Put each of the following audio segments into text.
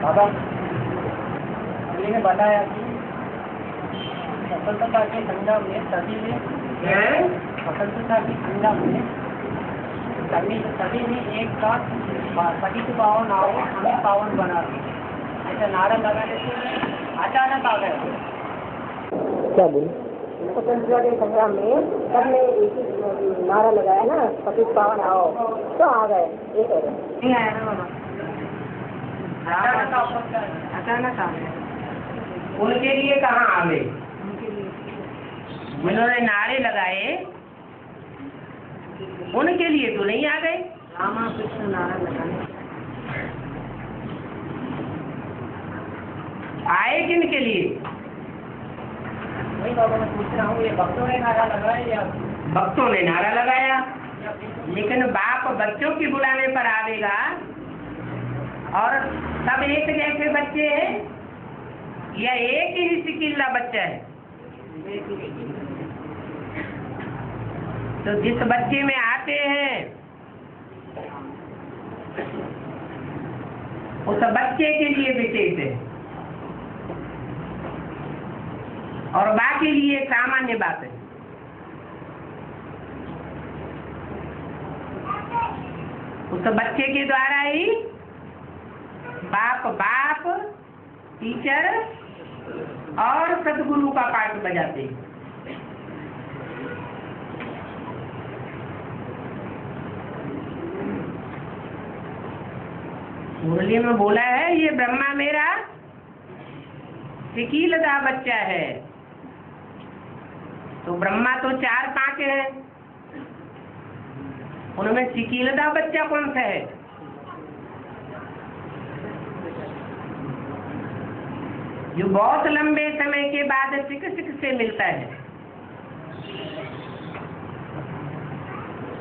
बाबा अगले ने बताया कि स्वतंत्रता के संग्राम में सभी ने स्वतंत्रता की संग्राम में सभी ने एक साथ सभी को पावन आओ हमें पावन बना ऐसा नारा लगाने से अचानक आ गया। क्या बोले? स्वतंत्रता के संग्राम में सबने एक ही नारा लगाया ना, सभी पावन आओ, तो आ गए। ये कह रहे नहीं आया ना बाबा, अचानक आ गए। उनके लिए कहाँ आ गए? उन्होंने नारे लगाए, उनके लिए तो नहीं आ गए। रामा कृष्ण नारा लगाने आए किनके लिए? वही बाबा मैं पूछ रहा हूँ, ये भक्तों ने नारा लगाया या भक्तों ने नारा लगाया, लेकिन बाप बच्चों की बुलाने पर आवेगा और सब एक जैसे बच्चे हैं या एक ही सिकिल्ला बच्चा है? तो जिस बच्चे में आते हैं उस बच्चे के लिए विशेष है और बाकी लिए सामान्य बात है। उस बच्चे के द्वारा ही बाप टीचर और सदगुरु का पाठ बजाते हैं। मुरली में बोला है ये ब्रह्मा मेरा सिकीलदा बच्चा है। तो ब्रह्मा तो 4-5 है, उनमें सिकीलदा बच्चा कौन सा है? जो बहुत लंबे समय के बाद सिक से मिलता है।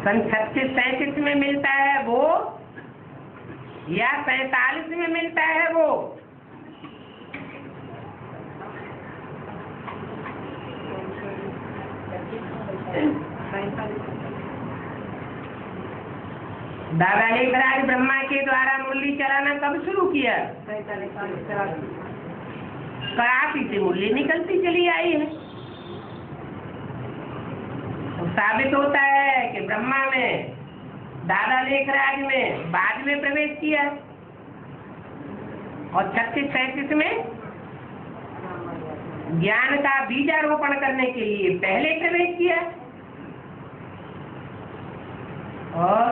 सन 36-37 में मिलता है वो या 47 में मिलता है वो? दादा लेखराज ब्रह्मा के द्वारा मुरली चलाना कब शुरू किया? 83 से मुरली निकलती चली आई है। तो साबित होता है कि ब्रह्मा में दादा लेखराज में बाद में प्रवेश किया और 36-37 में ज्ञान का बीजारोपण करने के लिए पहले प्रवेश किया और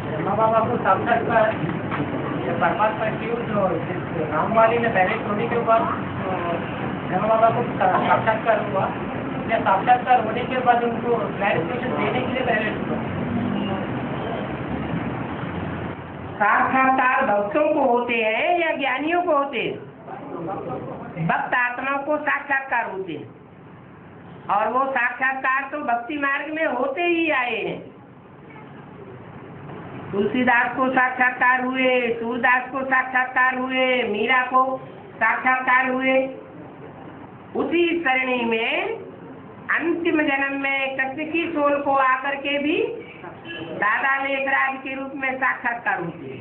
ब्रह्मा बाबा को साक्षात्कार परमात्मा की जो राम वाली ने पहले होने के बाद ब्रह्मा बाबा को साक्षात्कार हुआ, या साक्षात्कार होने के बाद उनको क्लैरिफिकेशन देने के लिए पहले साक्षात्कार भक्तों को होते हैं या ज्ञानियों को होते हैं? भक्त आत्माओं को साक्षात्कार होते हैं और वो साक्षात्कार तो भक्ति मार्ग में होते ही आए हैं। तुलसीदास को साक्षात्कार हुए, सूरदास को साक्षात्कार हुए, मीरा को साक्षात्कार हुए। उसी सरणी में अंतिम जन्म में कृष्ण की सोल को आकर के भी दादा लेखराज के रूप में साक्षात्कार होते हैं।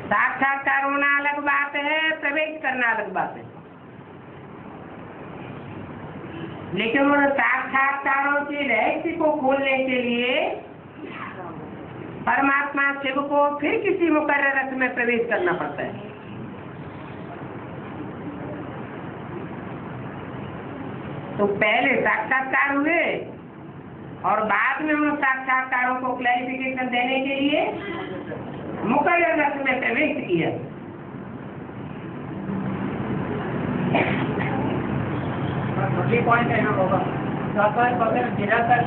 साक्षात्कार होना अलग बात है, प्रवेश करना अलग बात है। लेकिन उन साक्षात्कारों के रहस्य को खोलने के लिए परमात्मा शिव को फिर किसी मुकर्रर रथ में प्रवेश करना पड़ता है। तो पहले साक्षात्कार हुए और बाद में उन साक्षात्कारों को क्लैरिफिकेशन देने के लिए मुकर्रर रथ में प्रवेश किया। पॉइंट है ना होगा साकार बगैर निराकार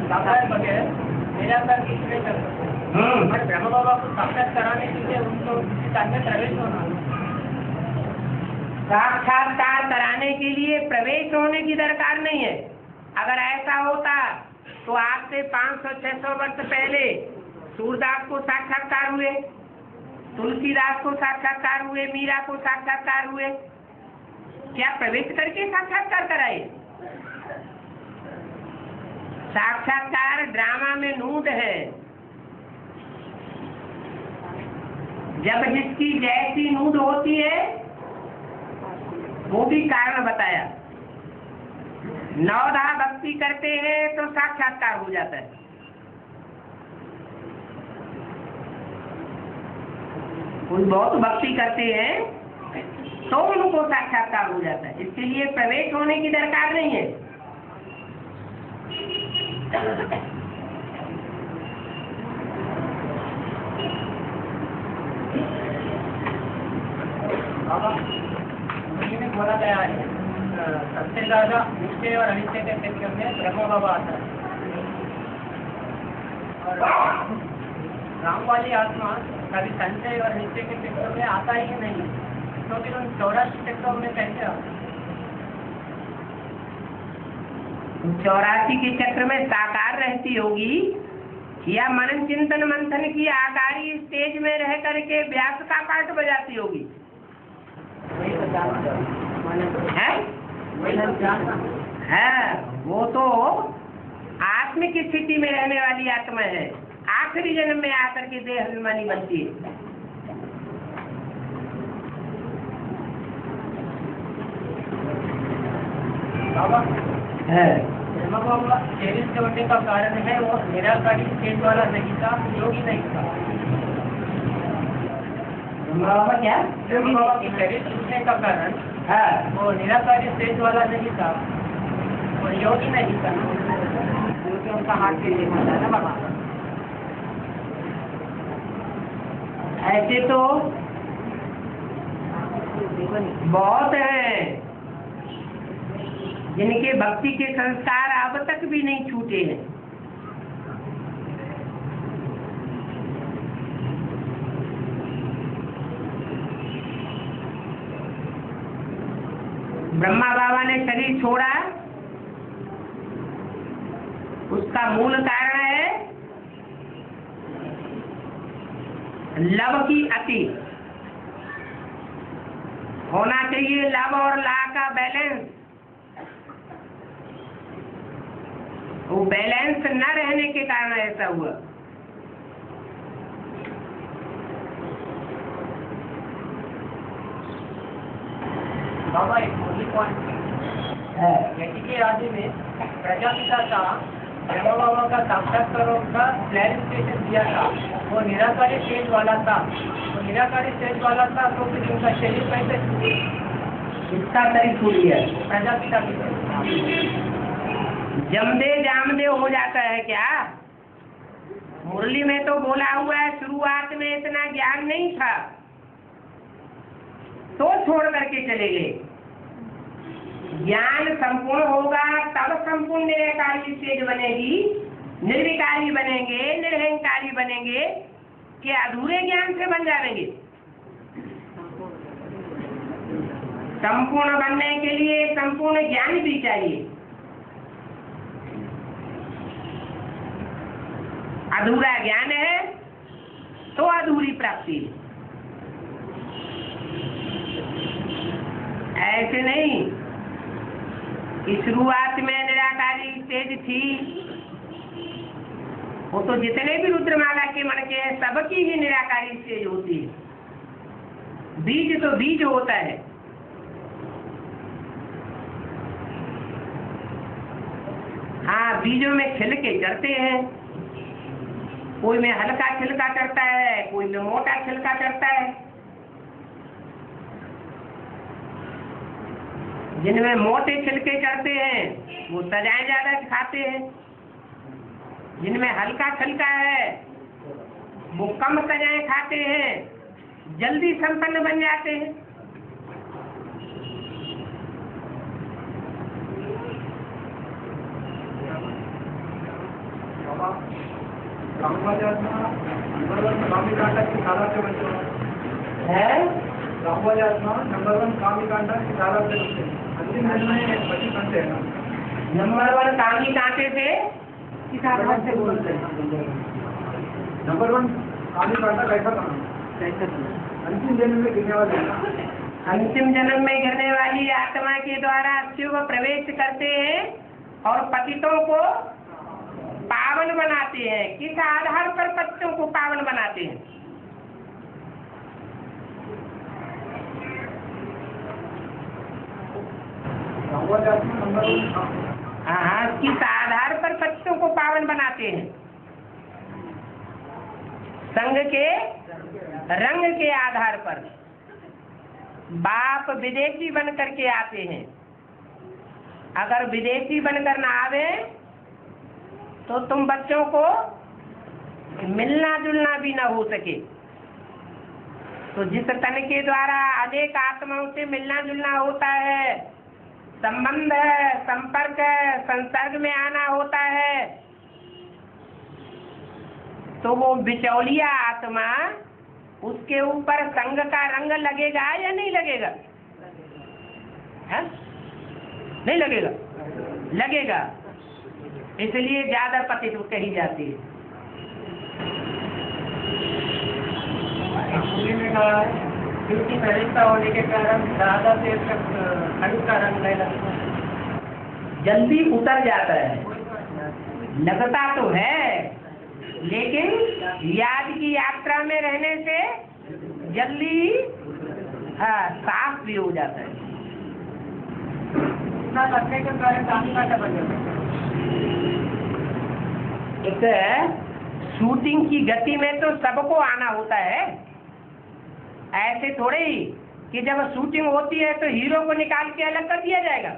साकार बगैर निराकार किसने कर सकते हैं? बट ब्रह्म बाबा को साक्षात कराने के लिए उनको अंदर प्रवेश होना, साक्षात्कार कराने के लिए प्रवेश होने की दरकार नहीं है। अगर ऐसा होता तो आज से 500-600 वर्ष पहले सूरदास को साक्षात्कार हुए, तुलसीदास को साक्षात्कार हुए, मीरा को साक्षात्कार हुए। क्या प्रवेश करके साक्षात्कार कराए? साक्षात्कार ड्रामा में नूड है, जब जिसकी जैसी नूद होती है वो भी कारण बताया। नवधा भक्ति करते हैं तो साक्षात्कार हो जाता है। कोई बहुत भक्ति करते हैं तो उनको साक्षात्कार हो जाता है। इसके लिए प्रवेश होने की दरकार नहीं है। बाबा में बोला गया है सबसे ज्यादा निश्चय और अनिश्चय के क्षेत्र में ब्रह्म बाबा आता है, और राम वाली आत्मा कभी संचय और निश्चय के क्षेत्र में आता ही नहीं, तो फिर उन 84 क्षेत्रों में कैसे आता? 84 के चक्र में साकार रहती होगी या मनन चिंतन मंथन की आकारी स्टेज में रह करके व्यास का पाठ बजाती होगी? है वो तो आत्मिक स्थिति में रहने वाली आत्मा है। आखिरी जन्म में आकर के देह अभिमानी बनती है। बाबा है ब्रह्मा बाबा 23 के उठने का कारण है वो निराकारी स्टेज वाला नहीं था, योगी नहीं था। बाबा क्या ब्रह्मा बाबा की 23 उठने का कारण है वो निराकारी स्टेज वाला नहीं था और योगी नहीं था, क्योंकि उनका हाथ के लिए था ना बाबा। ऐसे तो बहुत हैं जिनके भक्ति के संस्कार अब तक भी नहीं छूटे हैं। ब्रह्मा बाबा ने शरीर छोड़ा, उसका मूल कारण है लव की अति। होना चाहिए लव और ला का बैलेंस। वो बैलेंस न रहने के कारण ऐसा हुआ। बाबा एक मोदी पॉइंट यही के आदि में प्रजापिता था, ब्रह्मा बाबा का साक्षात्कार का क्लैरिफिकेशन दिया था, वो निराकारी स्टेज वाला था। वो निराकारी स्टेज वाला था तो फिर उनका शरीर कैसे इसका शरीर छूट गया। प्रजापिता की जमदे जामदे हो जाता है क्या? मुरली में तो बोला हुआ है शुरुआत में इतना ज्ञान नहीं था तो छोड़ करके चले गए। ज्ञान संपूर्ण होगा तब संपूर्ण निरंकारी स्टेज बनेगी, निर्विकारी बनेंगे, निरहंकारी बनेंगे कि अधूरे ज्ञान से बन जाएंगे। संपूर्ण बनने के लिए संपूर्ण ज्ञान भी चाहिए। अधूरा ज्ञान है तो अधूरी प्राप्ति। ऐसे नहीं कि शुरुआत में निराकारी स्टेज थी, वो तो जितने भी रुद्रमाला के मन के हैं सबकी ही निराकारी स्टेज होती है। बीज तो बीज होता है। हाँ, बीजों में छिलके चढ़ते हैं, कोई में हल्का छिलका चढ़ता है, कोई में मोटा छिलका चढ़ता है। जिनमें मोटे छिलके चढ़ते हैं वो सजाएं ज्यादा खाते हैं, जिनमें हल्का छिलका है वो कम सजाएं खाते हैं, जल्दी संपन्न बन जाते हैं। नंबर 1 कामिकांडा की सारा से अंतिम जन्म में बची बनते हैं। नंबर 1 कामी कांटे से किसान हाथ से बोलते हैं। नंबर 1 कामिकांडा कैसा था? अंतिम जन्म में गिरने वाले, अंतिम जन्म में गिरने वाली आत्मा के द्वारा शिव प्रवेश करते हैं और पतितों को पावन बनाते हैं। किस आधार पर पतितों को पावन बनाते हैं? हाँ, किस आधार पर पतियों को पावन बनाते हैं? संघ के रंग के आधार पर। बाप विदेशी बन करके आते हैं, अगर विदेशी बनकर ना आवे तो तुम बच्चों को मिलना जुलना भी ना हो सके। तो जिस तन के द्वारा अनेक आत्माओं से मिलना जुलना होता है, संबंध है, संपर्क है, संसर्ग में आना होता है, तो वो बिचौलिया आत्मा, उसके ऊपर संग का रंग लगेगा या नहीं लगेगा? है? नहीं लगेगा? लगेगा। इसलिए ज्यादा पतित कही जाती है। में कहा है क्योंकि नरेशा होने के कारण ज्यादा देर तक खंड का रंग नहीं लगता, जल्दी उतर जाता है। लगता तो है, लेकिन याद की यात्रा में रहने से जल्दी साफ भी हो जाता है। इतना लगने के कारण काफी घाटा बन जाता है। एक शूटिंग की गति में तो सबको आना होता है। ऐसे थोड़े ही कि जब शूटिंग होती है तो हीरो को निकाल के अलग कर दिया जाएगा।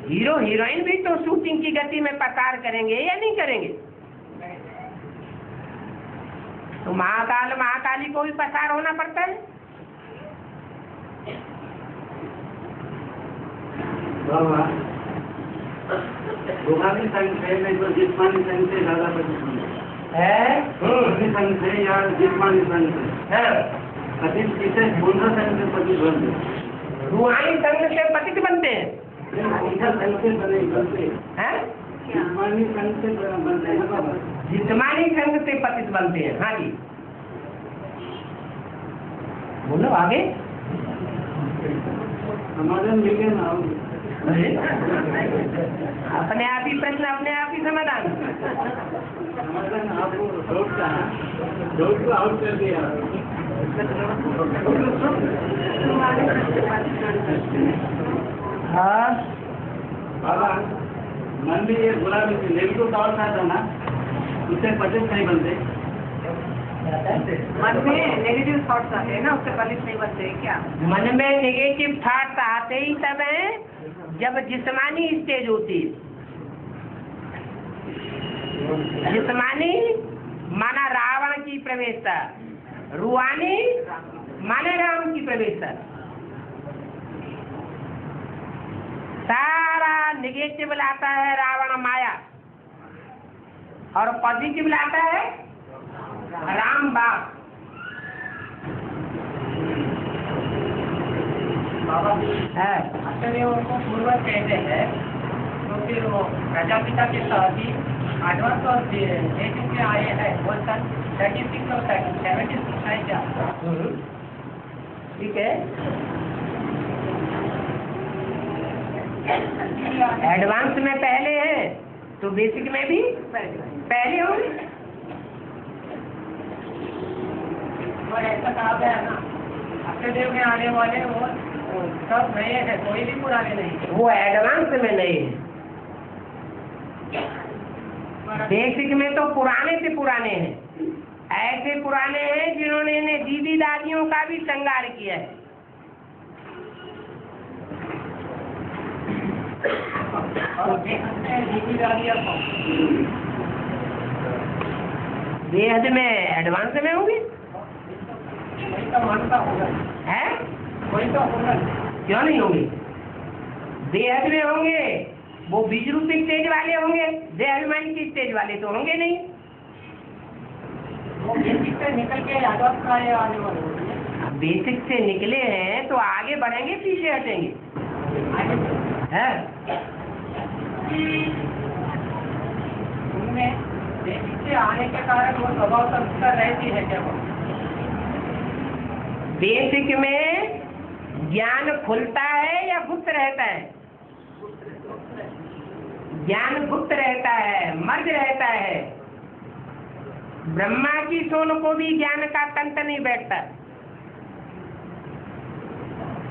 हीरो हीरोइन भी तो शूटिंग की गति में प्रसार करेंगे या नहीं करेंगे? तो महाकाल महाकाली को भी प्रसार होना पड़ता है। रूहानी संघ है नहीं तो जिस्मानी संघ से ज्यादा पतित है। रूहानी संघ से या जिस्मानी संघ से पतित किसे कौन संघ से पतित बनते? रूहानी संघ से पतित बनते हैं। संघ से बनते हैं? जिस्मानी संघ से बनते हैं बाबा। जिस्मानी संघ से पतित बनते हैं। हाँ जी, बोलो आगे। हमारे मिले ना अपने आप ही प्रश्न, अपने आप ही समाधान। आपको डाउट को आउट कर दिया। हाँ बाबा, मन में ये बुरा नेगेटिव थॉट्स आता ना, उससे पतित नहीं बनते। मन में नेगेटिव थॉट्स आते हैं ना, उससे पतित नहीं बनते क्या? मन में नेगेटिव थॉट्स आते ही तब है जब जिस्मानी स्टेज होती है। जिस्मानी माना रावण की प्रवेशता, रूहानी माने राम की प्रवेशता। सारा नेगेटिव लाता है रावण माया, और पॉजिटिव लाता है राम बाप। बाबा है अक्सर उनको पूर्वज कहते हैं, तो फिर वो प्रजापिता के साथ ही एडवांस और देश के आए हैं वो सन 36 और 76 है क्या? ठीक है। एडवांस में पहले है तो बेसिक में भी पहले होंगे। और ऐसा कहा गया ना, अक्षय देव में आने वाले वो सब नए हैं, कोई भी पुराने नहीं। वो एडवांस में नहीं है, बेसिक में तो पुराने से पुराने हैं। ऐसे पुराने हैं जिन्होंने दीदी दादियों का भी श्रृंगार किया है। दीदी दादियाँ बेहद में एडवांस में होंगे। कोई तो मानता होगा है, कोई तो होगा। क्यों नहीं होंगे? बेहद में होंगे, वो बीज रूपी स्टेज वाले होंगे, देहाभिमानी की स्टेज वाले तो होंगे नहीं। वो बेसिक से निकल के यादव का आने वाले होंगे। अब बेसिक से निकले हैं तो आगे बढ़ेंगे पीछे हटेंगे? है उनमें बेसिक से आने के कारण वो स्वभाव संस्कार रहती है क्या? बेसिक में ज्ञान खुलता है या गुप्त रहता है? ज्ञान गुप्त रहता है, मर्ज रहता है। ब्रह्मा की सोन को भी ज्ञान का तंत्र नहीं बैठता।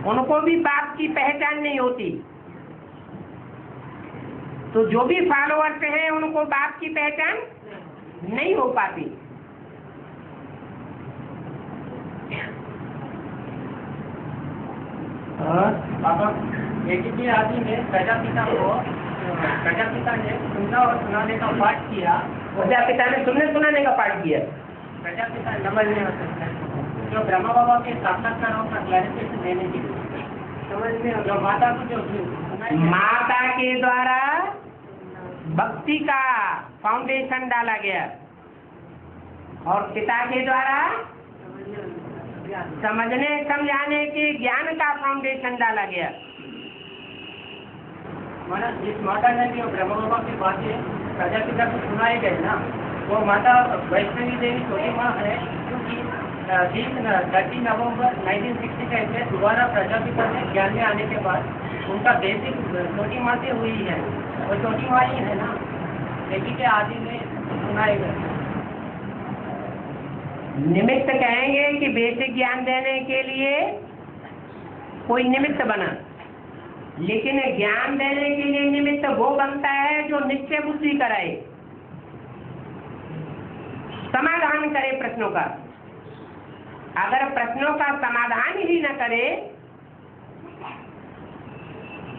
उनको भी बाप की पहचान नहीं होती। तो जो भी फॉलोअर्स हैं उनको बाप की पहचान नहीं हो पाती। बाबा एक ही आदमी ने प्रजापिता ने सुनना और सुनाने का पाठ किया। प्रजापिता ने सुनने सुनाने का पाठ किया। प्रजापिता समझने हो सकता है जो ब्रह्मा बाबा के साक्षात्कारों का क्लैरिफिकेशन देने के लिए समझने, जो माता को जो माता के द्वारा भक्ति का फाउंडेशन डाला गया और पिता के द्वारा समझने समझाने के ज्ञान का फाउंडेशन डाला गया। जिस माता ने जो ब्रह्मा बाबा की बातें प्रजापिता को सुनाई गई ना, वो माता वैष्णवी देवी छोटी माँ है, क्योंकि 30 नवंबर 1965 से दोबारा प्रजापिता में ज्ञान में आने के बाद उनका बेसिक छोटी माँ से हुई है। वो छोटी माँ ही है ना, लेकिन के आदि में सुनाई गई। निमित्त कहेंगे कि बेसिक ज्ञान देने के लिए कोई निमित्त बना, लेकिन ज्ञान देने के लिए निमित्त वो बनता है जो निश्चय बुद्धि कराए, समाधान करे प्रश्नों का। अगर प्रश्नों का समाधान ही न करे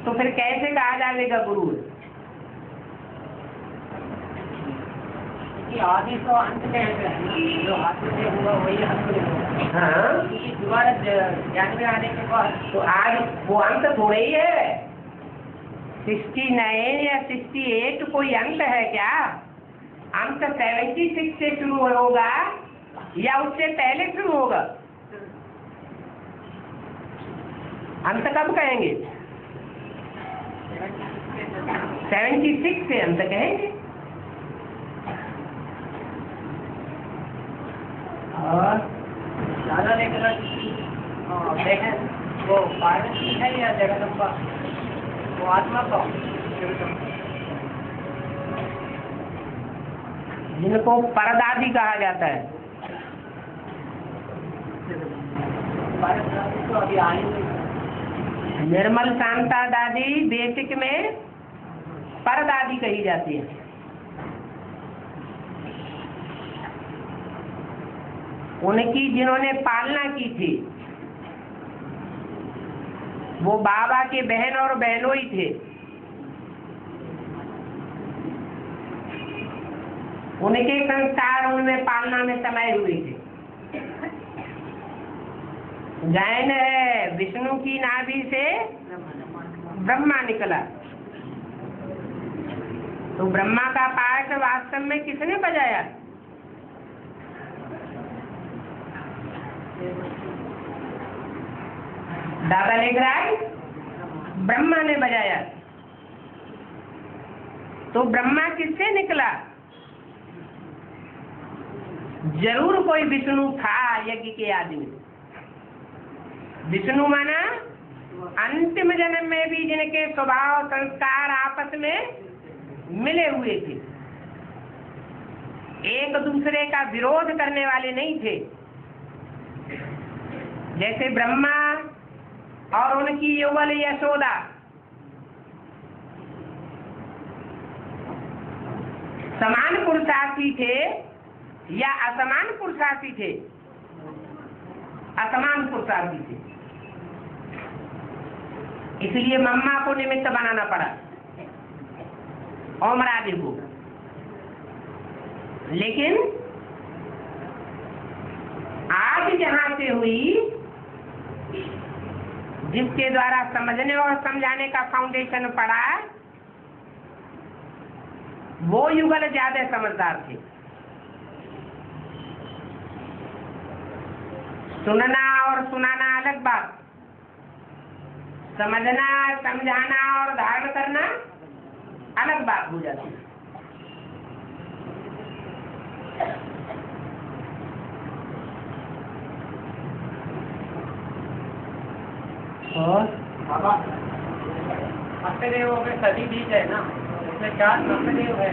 तो फिर कैसे कहा जाएगा गुरु? आदि तो अंत कहते हैं, जो आदि से हुआ वही अंत होगा। हाँ, दोबारा ज्ञान में आने के बाद तो आज वो अंत थोड़ा ही है। 69 या 68 कोई अंत है क्या? अंत 76 से शुरू होगा या उससे पहले शुरू होगा? अंत कब कहेंगे? 76 से अंत कहेंगे। और दादा लेकर देखें वो पार्वती है या जगदम्बा, वो आत्मा का जिनको परदादी कहा जाता है। पार्वती तो अभी आई नहीं। निर्मल शांता दादी बेसिक में परदादी कही जाती है। उनकी जिन्होंने पालना की थी वो बाबा के बहन और बहनोई थे। उनके संस्कार उनमें पालना में समाये हुए थे। जैन है, विष्णु की नाभि से ब्रह्मा निकला, तो ब्रह्मा का पाठ वास्तव में किसने बजाया? दादा लिख रहा है ब्रह्मा ने बजाया। तो ब्रह्मा किससे निकला? जरूर कोई विष्णु था यज्ञ के आदमी। विष्णु माना अंतिम जन्म में भी जिनके स्वभाव संस्कार आपस में मिले हुए थे, एक दूसरे का विरोध करने वाले नहीं थे। जैसे ब्रह्मा और उनकी युगल यशोदा समान पुरुषार्थी थे या असमान पुरुषार्थी थे? असमान पुरुषार्थी थे। इसलिए मम्मा को निमित्त बनाना पड़ा, ओमरादि को। लेकिन आज जहां से हुई, जिसके द्वारा समझने और समझाने का फाउंडेशन पड़ा, वो युगल ज्यादा समझदार थे। सुनना और सुनाना अलग बात, समझना, समझाना और धारण करना अलग बात हो जाती है। और बाबा अष्टदेवों में सभी बीज है ना, उसमें 4 अष्टदेव है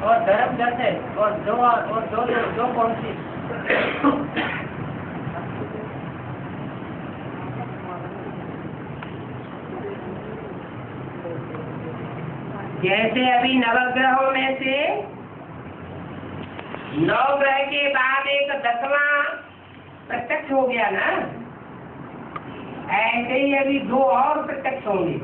और धर्म 10 है और दो कौन सी? जैसे अभी नवग्रहों में से 9 ग्रह के बाद एक 10वां प्रत्यक्ष हो गया ना, ऐसे ही अभी 2 और प्रत्यक्ष होंगे।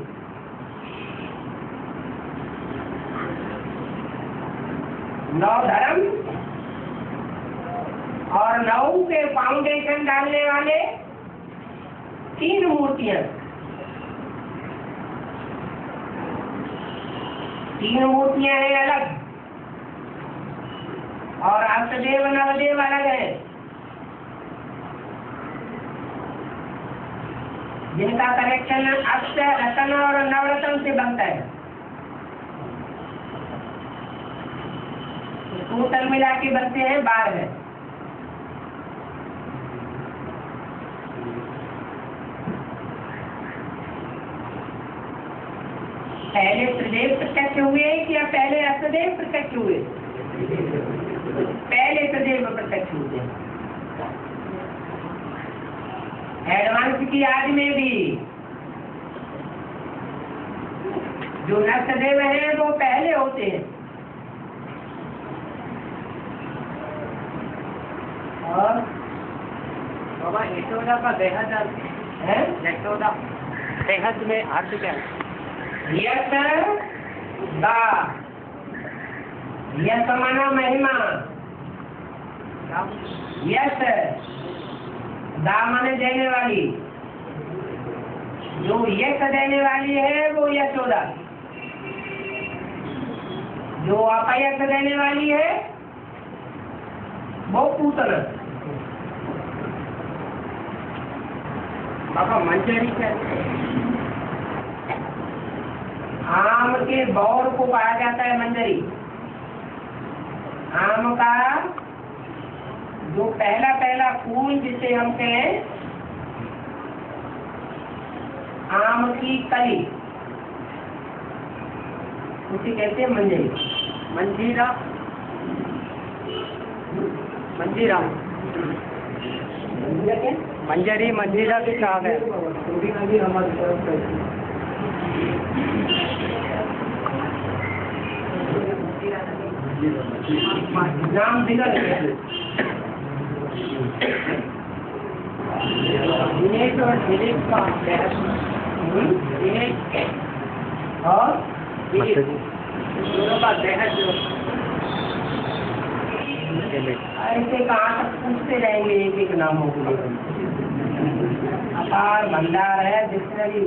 नौ धर्म और 9 के फाउंडेशन डालने वाले 3 मूर्तियां। 3 मूर्तियां हैं अलग, और अष्टदेव नवदेव अलग है, जिनका कनेक्शन अष्ट रतन और नवरत्न से बनता है। टोटल मिला के बनते हैं 12। पहले त्रिदेव प्रत्यक्ष हुए या पहले अष्टदेव प्रत्यक्ष हुए? पहले त्रिदेव प्रत्यक्ष हुए। एडवांस की आज में भी जो नष्टदेव हैं वो पहले होते हैं, और बाबा यशोदा का बेहद है। यशोदा बेहद में अर्थ क्या है? यश दा, यश माना महिमा, यश दा माने देने वाली। जो यश देने वाली है वो यशोदा, जो अपयश देने वाली है वो पूतना। बाबा मंजरी क्या है? आम के बौर को कहा जाता है मंजरी। आम का जो पहला फूल जिसे हम कहें आम की कली, उसे कहते हैं मंजरी। मंजीरा, मंजीरा, मंजरी मंजीरा भी कहा नाम बिगड़ दिनेश और दिलीप का दिनेश और दोनों का बेहद ऐसे कहाँ तक पूछते रहेंगे एक एक नामों को। अपार भंडार है, डिक्शनरी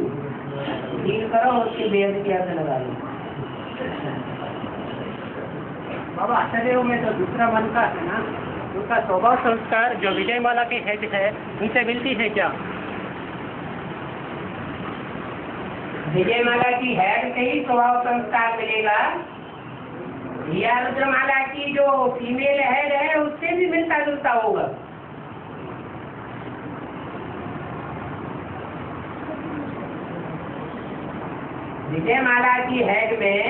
डील करो, उसके बेहद की अर्थ लगा लो। बाबा अष्टदेव में तो दूसरा मन का है ना, उनका स्वभाव संस्कार जो विजयमाला के हेड है उनसे मिलती है क्या? विजयमाला की हेड से ही स्वभाव संस्कार मिलेगा, या रुद्रमाला की जो फीमेल हेड है उससे भी मिलता जुलता होगा। विजयमाला की हेड में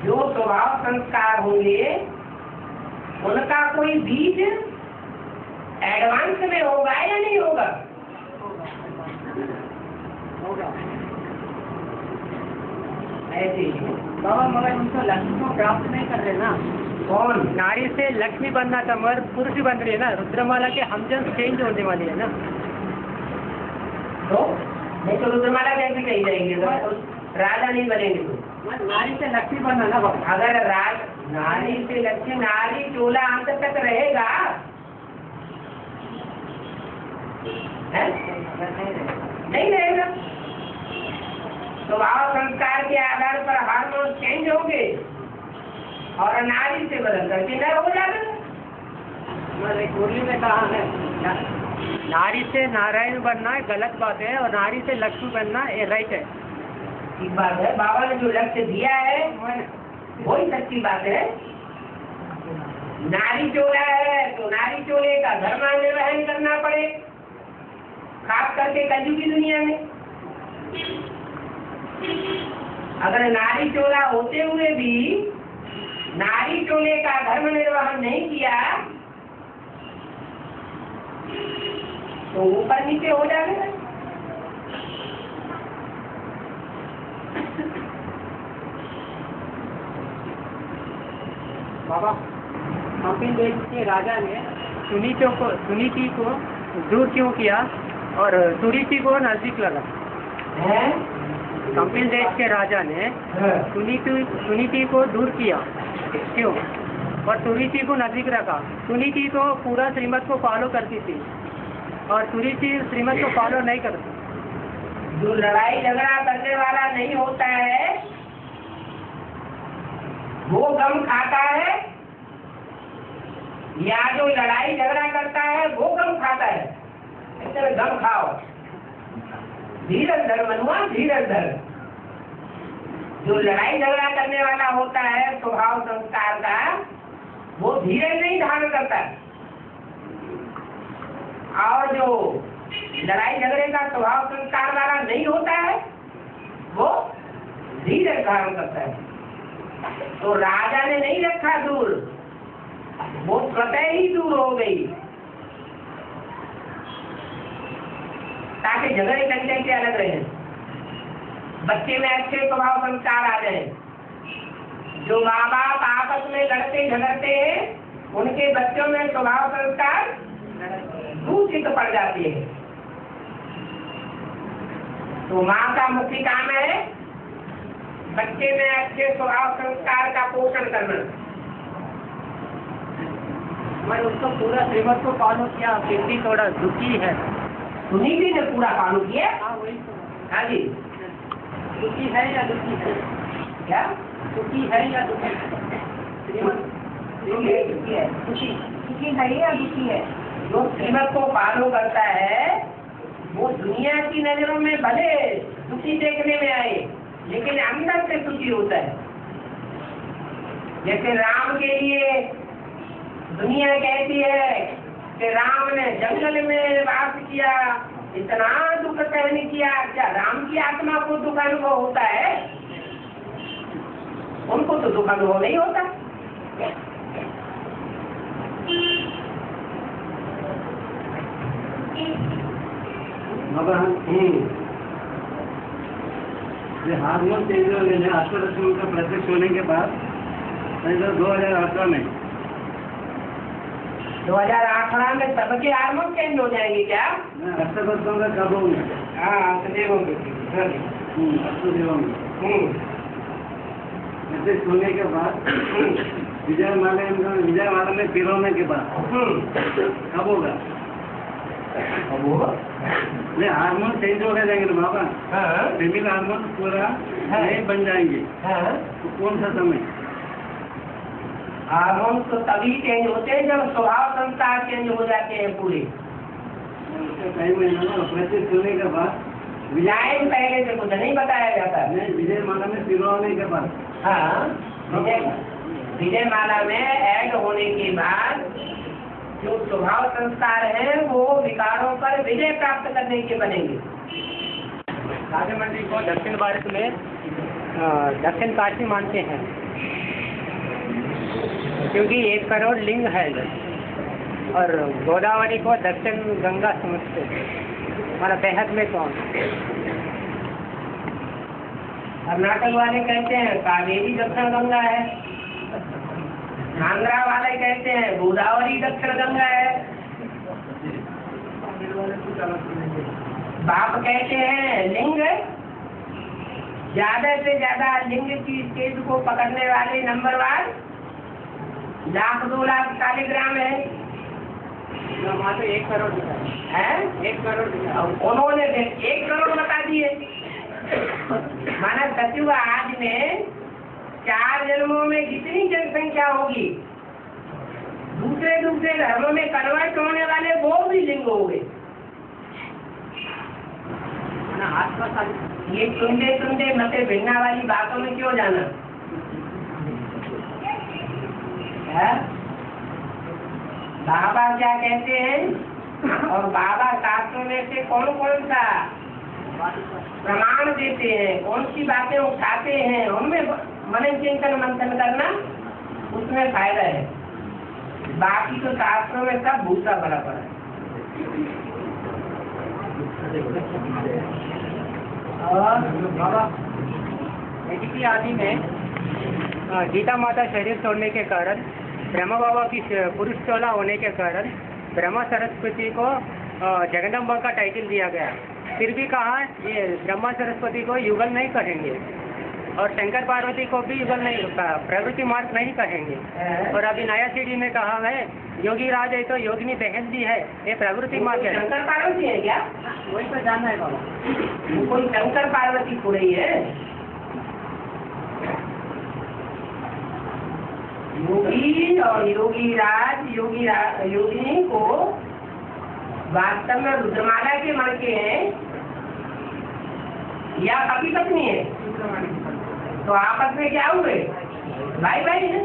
जो स्वभाव संस्कार होंगे उनका कोई बीज एडवांस में होगा या नहीं होगा? ऐसे ही बाबा मगर उनको लक्ष्मी को प्राप्त नहीं कर रहे ना। कौन? नारी से लक्ष्मी बनना था मगर पुरुष ही बन रही है ना। रुद्रमाला के हमजन चेंज होने वाली है ना। तो नहीं तो रुद्रमाला कैसे कही जाएंगे? तो राजा नहीं बनेंगे तो नारी से लक्ष्मी बनना ना बाबा। अगर नारी से लक्ष्मी, नारी चोला अंत तक रहेगा है? नहीं रहेगा। स्वभाव संस्कार के आधार पर हार्मोन चेंज होंगे और नारी से बदल करके नर हो जाएगा। मुरली में कहा है नारी से नारायण बनना गलत बात है और नारी से लक्ष्मी बनना ये राइट है। ठीक बात है, बाबा ने जो लक्ष्य दिया है वही सच्ची बात है। नारी चोला है तो नारी चोले का धर्म निर्वहन करना पड़े, खास करके कलयुग की दुनिया में। अगर नारी चोला होते हुए भी नारी चोले का धर्म निर्वहन नहीं किया तो ऊपर नीचे हो जाएगा। बाबा कपिल देव के राजा ने सुनीति को दूर क्यों किया और सुनीति को नजदीक लगा? कपिल देव के राजा ने सुनीति को दूर किया क्यों और सुनीति को नजदीक रखा? सुनीति तो पूरा श्रीमत को फॉलो करती थी और सुनीति श्रीमत को फॉलो नहीं करती। जो लड़ाई झगड़ा करने वाला नहीं होता है वो गम खाता है, या जो लड़ाई झगड़ा करता है वो गम खाता है? इतना गम खाओ, धीरज धर मनुआ, धीरज धर। जो लड़ाई झगड़ा करने वाला होता है स्वभाव संस्कार का, वो धीरज नहीं धारण करता, और जो लड़ाई झगड़े का स्वभाव संस्कार वाला नहीं होता है वो धीरज धारण करता है। तो राजा ने नहीं रखा दूर, वो स्वतः ही दूर हो गई ताकि झगड़े करने से अलग रहे, बच्चे में अच्छे स्वभाव संस्कार आ जाए। जो माँ बाप आपस में लड़ते झगड़ते हैं उनके बच्चों में स्वभाव संस्कार दूषित पड़ जाती है। तो माँ का मुख्य काम है बच्चे में अच्छे स्वभाव संस्कार का पोषण करना। मैं उसको पूरा श्रीमत को फॉलो किया, फिर भी थोड़ा दुखी है। सुनीति ने पूरा फॉलो किया? हाँ वही। हाँ जी। दुखी है या दुखी है? क्या दुखी है या दुखी है? श्रीमत दुखी है, दुखी है या दुखी है? जो श्रीमत को फॉलो करता है वो दुनिया की नजरों में भले दुखी देखने में आए लेकिन अंदर से सुखी होता है। जैसे राम के लिए दुनिया कहती है कि राम ने जंगल में वास किया, इतना दुख सहन किया, क्या राम की आत्मा को दुख अनुभव होता है? उनको तो दुख अनुभव नहीं होता। ये हार्मोन चेंज हो गए अष्टदशमी का प्रत्यक्ष होने के बाद 2018 में 2018 में सबके हार्मोन चेंज हो जाएंगे क्या? अष्टदशों का कब होंगे? हाँ अष्टदेवों के अष्टदेवों में प्रत्यक्ष होने के बाद विजयमाला में पिरोने के बाद कब होगा? हार्मोन चेंज हो जाएंगे ना बाबा। फीमेल हार्मोन पूरा नहीं बन जाएंगे। तो कौन सा समय? हार्मोन तो तभी चेंज होते हैं जब स्वभाव संस्कार चेंज हो जाते हैं पूरे। टाइम है ना प्रत्यक्ष होने के बाद टाइम पहले से कुछ नहीं बताया जाता। नहीं, विजयमाला में पिरोने के बाद। हाँ विजयमाला में ऐड होने के बाद जो स्वभाव संस्कार है वो विकारों पर विजय प्राप्त करने के बनेंगे। राजमंड्री को दक्षिण भारत में दक्षिण काशी मानते हैं क्योंकि 1 करोड़ लिंग है और गोदावरी को दक्षिण गंगा समझते हैं। हमारा बेहद में कौन? कर्नाटक वाले कहते हैं कावेरी दक्षिण गंगा है, आंध्रा वाले कहते हैं गोदावरी दक्षिण गंगा है, बाप कहते हैं लिंग। ज्यादा से ज्यादा लिंग की स्टेज को पकड़ने वाले नंबरवार 1,00,000-2 लाख शालिग्राम है। वहाँ तो 1 करोड़ है 1 करोड़ उन्होंने 1 करोड़ बता दिए। माना सचिव आज में 4 जन्मों में जितनी जनसंख्या होगी दूसरे धर्मों में कन्वर्ट होने वाले वो भी लिंग हो गए। ये सुनते मते भिड़ना वाली बातों में क्यों जाना है? बाबा क्या कहते हैं और बाबा शास्त्रों में से कौन कौन सा प्रमाण देते हैं, कौन सी बातें उठाते हैं, उनमें मनन चिंतन मंथन करना उसमें फायदा है। बाकी तो शास्त्रों में सब भूसा भरा पड़ा है। और बाबा आदि में गीता माता शरीर छोड़ने के कारण ब्रह्मा बाबा की पुरुष चोला होने के कारण ब्रह्मा सरस्वती को जगदम्बा का टाइटल दिया गया। फिर भी कहा ये ब्रह्मा सरस्वती को युगल नहीं कहेंगे और शंकर पार्वती को भी युगल नहीं, प्रवृत्ति मार्ग नहीं कहेंगे। और अभी नया सीढ़ी में कहा है योगी राज है तो योगिनी बहन भी है, ये प्रवृत्ति मार्ग है। शंकर पार्वती है क्या? वही तो जानना है बाबा। कोई शंकर पार्वती थोड़ी ही है। योगी और योगी राज योगिनी को वास्तव में रुद्रमाला के मण के हैं या पति पत्नी है? तो आपस में क्या हुए? भाई भाई है।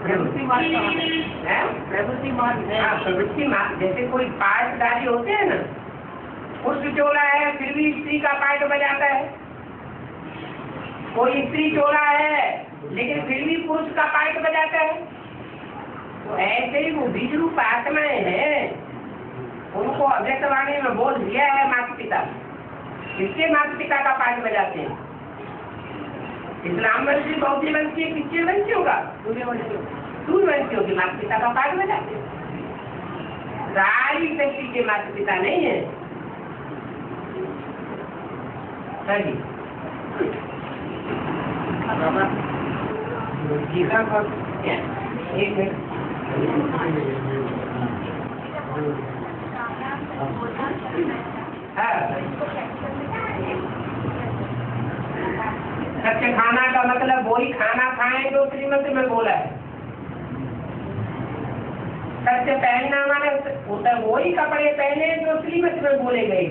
प्रवृत्ति मार्ग है, प्रवृत्ति मार्ग है। हाँ, प्रवृत्ति मार्ग। जैसे कोई पाठदारी होते हैं ना, पुरुष चोला है फिर भी स्त्री का पाठ बजाता है, कोई स्त्री चोला है लेकिन फिर भी पुरुष का पाठ बजाता है। तो ऐसे ही वो बीज रूप आत्माएं हैं, उनको अव्यक्तवाणी में बोल दिया है माता पिता, किसके माता पिता का पाठ बजाते हैं? इस्लाम वंशी, बौद्ध वंशी, किसके वंशियों का? सूर्यवंशियों के माता पिता का पाठ बजाते हैं। सारी शक्ति के माता पिता नहीं है। सही गीता का एक मिनट। सत्य खाना का मतलब वही खाना खाएं जो श्रीमत में बोला है। सत्य पहनना माने होता है वही कपड़े पहने जो श्रीमत में बोले गए।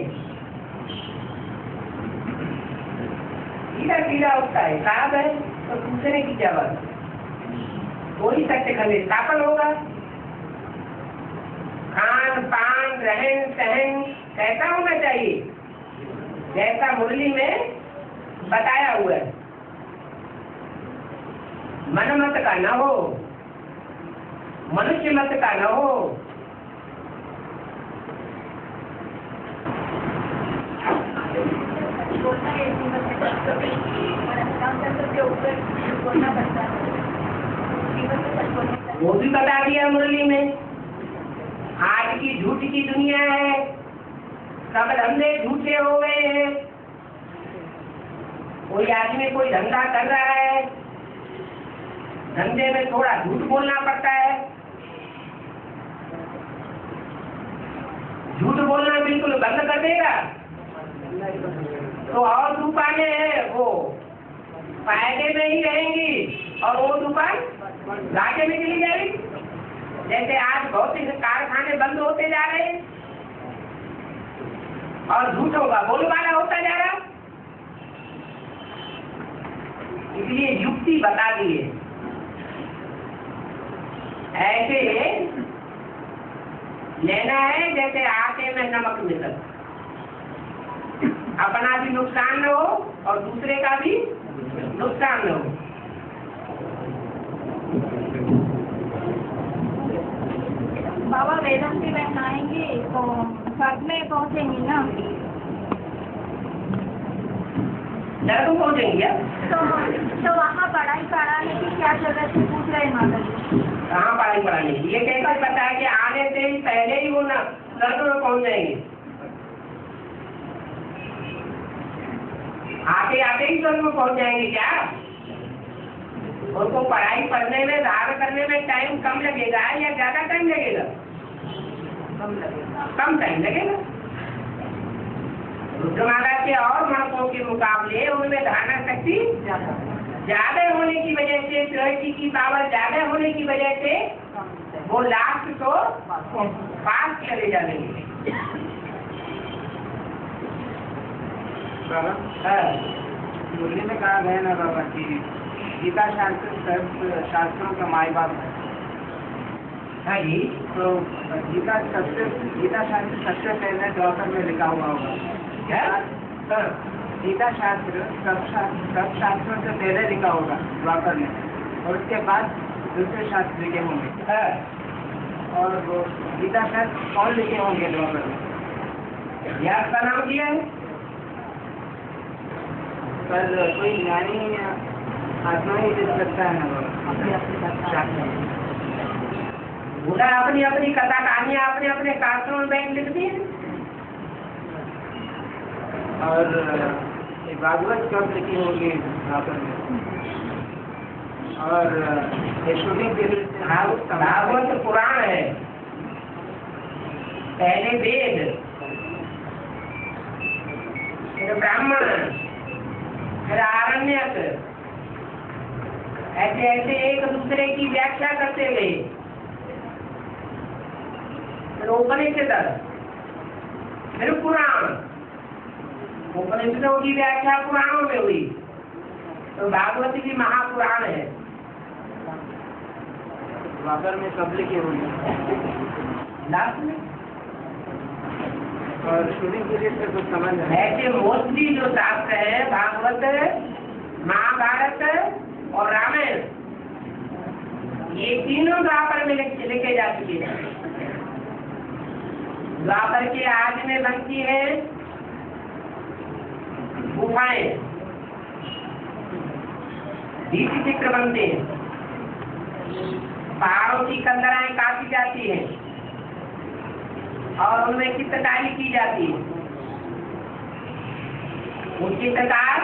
सीधा सीधा होता है, साफ है तो पूछने की क्या बात? वही सत्य खंड स्थापन होगा। खान पान रहन सहन कैसा होना चाहिए? जैसा मुरली में बताया हुआ है। मन मत का न हो, मनुष्य मत का न हो। वो भी बता दिया मुरली में। आज की झूठ की दुनिया है, सब धंधे झूठे हो गए हैं। कोई आदमी कोई धंधा कर रहा है, धंधे में थोड़ा झूठ बोलना पड़ता है। झूठ बोलना बिल्कुल बंद कर देगा तो और दुकानें हैं वो फायदे में ही रहेंगी और वो दुकान घाटे में चली जाएगी। जैसे आज बहुत से कारखाने बंद होते जा रहे हैं और झूठों का बोलबाला होता जा रहा। इसलिए युक्ति बता दी है। ऐसे लेना है जैसे आटे में नमक मिला, अपना भी नुकसान न हो और दूसरे का भी नुकसान न हो। बाबा वेदांती बहन आएंगे तो साथ में पहुंचेंगी ना? तुम पहुंचेंगी क्या? तो वहाँ पढ़ाई पढ़ाने की क्या जरूरत है पूछ रहे माता जी। कहाँ पढ़ाई पढ़ाने की? ये कैसे पता है कि आने से ही पहले ही वो ना स्वर्ग में पहुंच जाएंगे? आते आते ही स्वर्ग में पहुंच जाएंगे क्या? उनको पढ़ाई पढ़ने में धारण करने में टाइम कम लगेगा या ज्यादा टाइम लगेगा? कम टाइम लगेगा। रुद्रमाला के और मणकों के मुकाबले उनमें धारणा शक्ति ज्यादा होने की वजह से, प्योरिटी की पावर ज्यादा होने की वजह से वो लास्ट को पास चले जाएंगे। मुरली में कहा गया ना बाबा की गीता शास्त्र शास्त्रों का माई बाप है। हाँ जी। तो गीता शास्त्र सबसे पहले द्वापर में लिखा हुआ होगा क्या? गीता शास्त्र सब शास्त्रों से पहले लिखा होगा द्वापर में, और उसके बाद दूसरे शास्त्र लिखे होंगे। और वो गीता शास्त्र कौन लिखे होंगे द्वापर में? व्यास का नाम दिया है। पर कोई ज्ञानी आत्मा ही जिस लगता है ना अपनी अपनी उधर अपनी अपनी कथा कहानियां अपने अपने शास्त्रों में बैठ लिखती है। और ये भागवत कब लिखी होगी भागवत में? और ये शूटिंग पीरियड भागवत पुराण है, पहले वेद, फिर ब्राह्मण, फिर आरण्यक, ऐसे ऐसे एक दूसरे की व्याख्या करते गए। फिर उपनिषद, फिर पुराण, उपनिषदों की व्याख्या पुराणों में हुई, तो भागवत भी महापुराण है। द्वापर में कब लिखी होगी? लास्ट में और शूटिंग पीरियड से कुछ समझ है? ऐसे मोस्टली जो शास्त्र है, भागवत, महाभारत और रामायण, ये तीनों द्वापर में लिखे जा चुके हैं। द्वापर के आदि में बनती है गुफाएं, दीप चित्र बनते हैं, पहाड़ों की कंदराएं काटी जाती हैं और उनमें चित्रकारी की जाती है। वो चित्रकार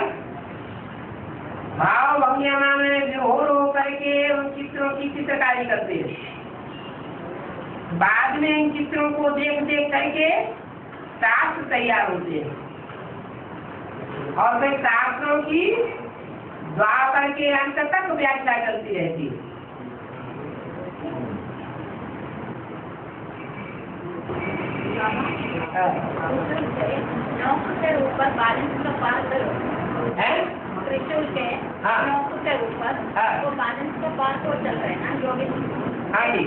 भाव भंगिमा में विभोर होकर के उन चित्रों की चित्रकारी करते हैं। बाद में इन चित्रों को देख देख करके शास्त्र तैयार होते हैं और फिर शास्त्रों की द्वापर के अंत तक व्याख्या चलती रहती है। के ऊपर बैलेंस का पार करो त्रिशूल के के ऊपर वो बैलेंस का पार को चल रहे हैं ना जो भी। हाँ जी,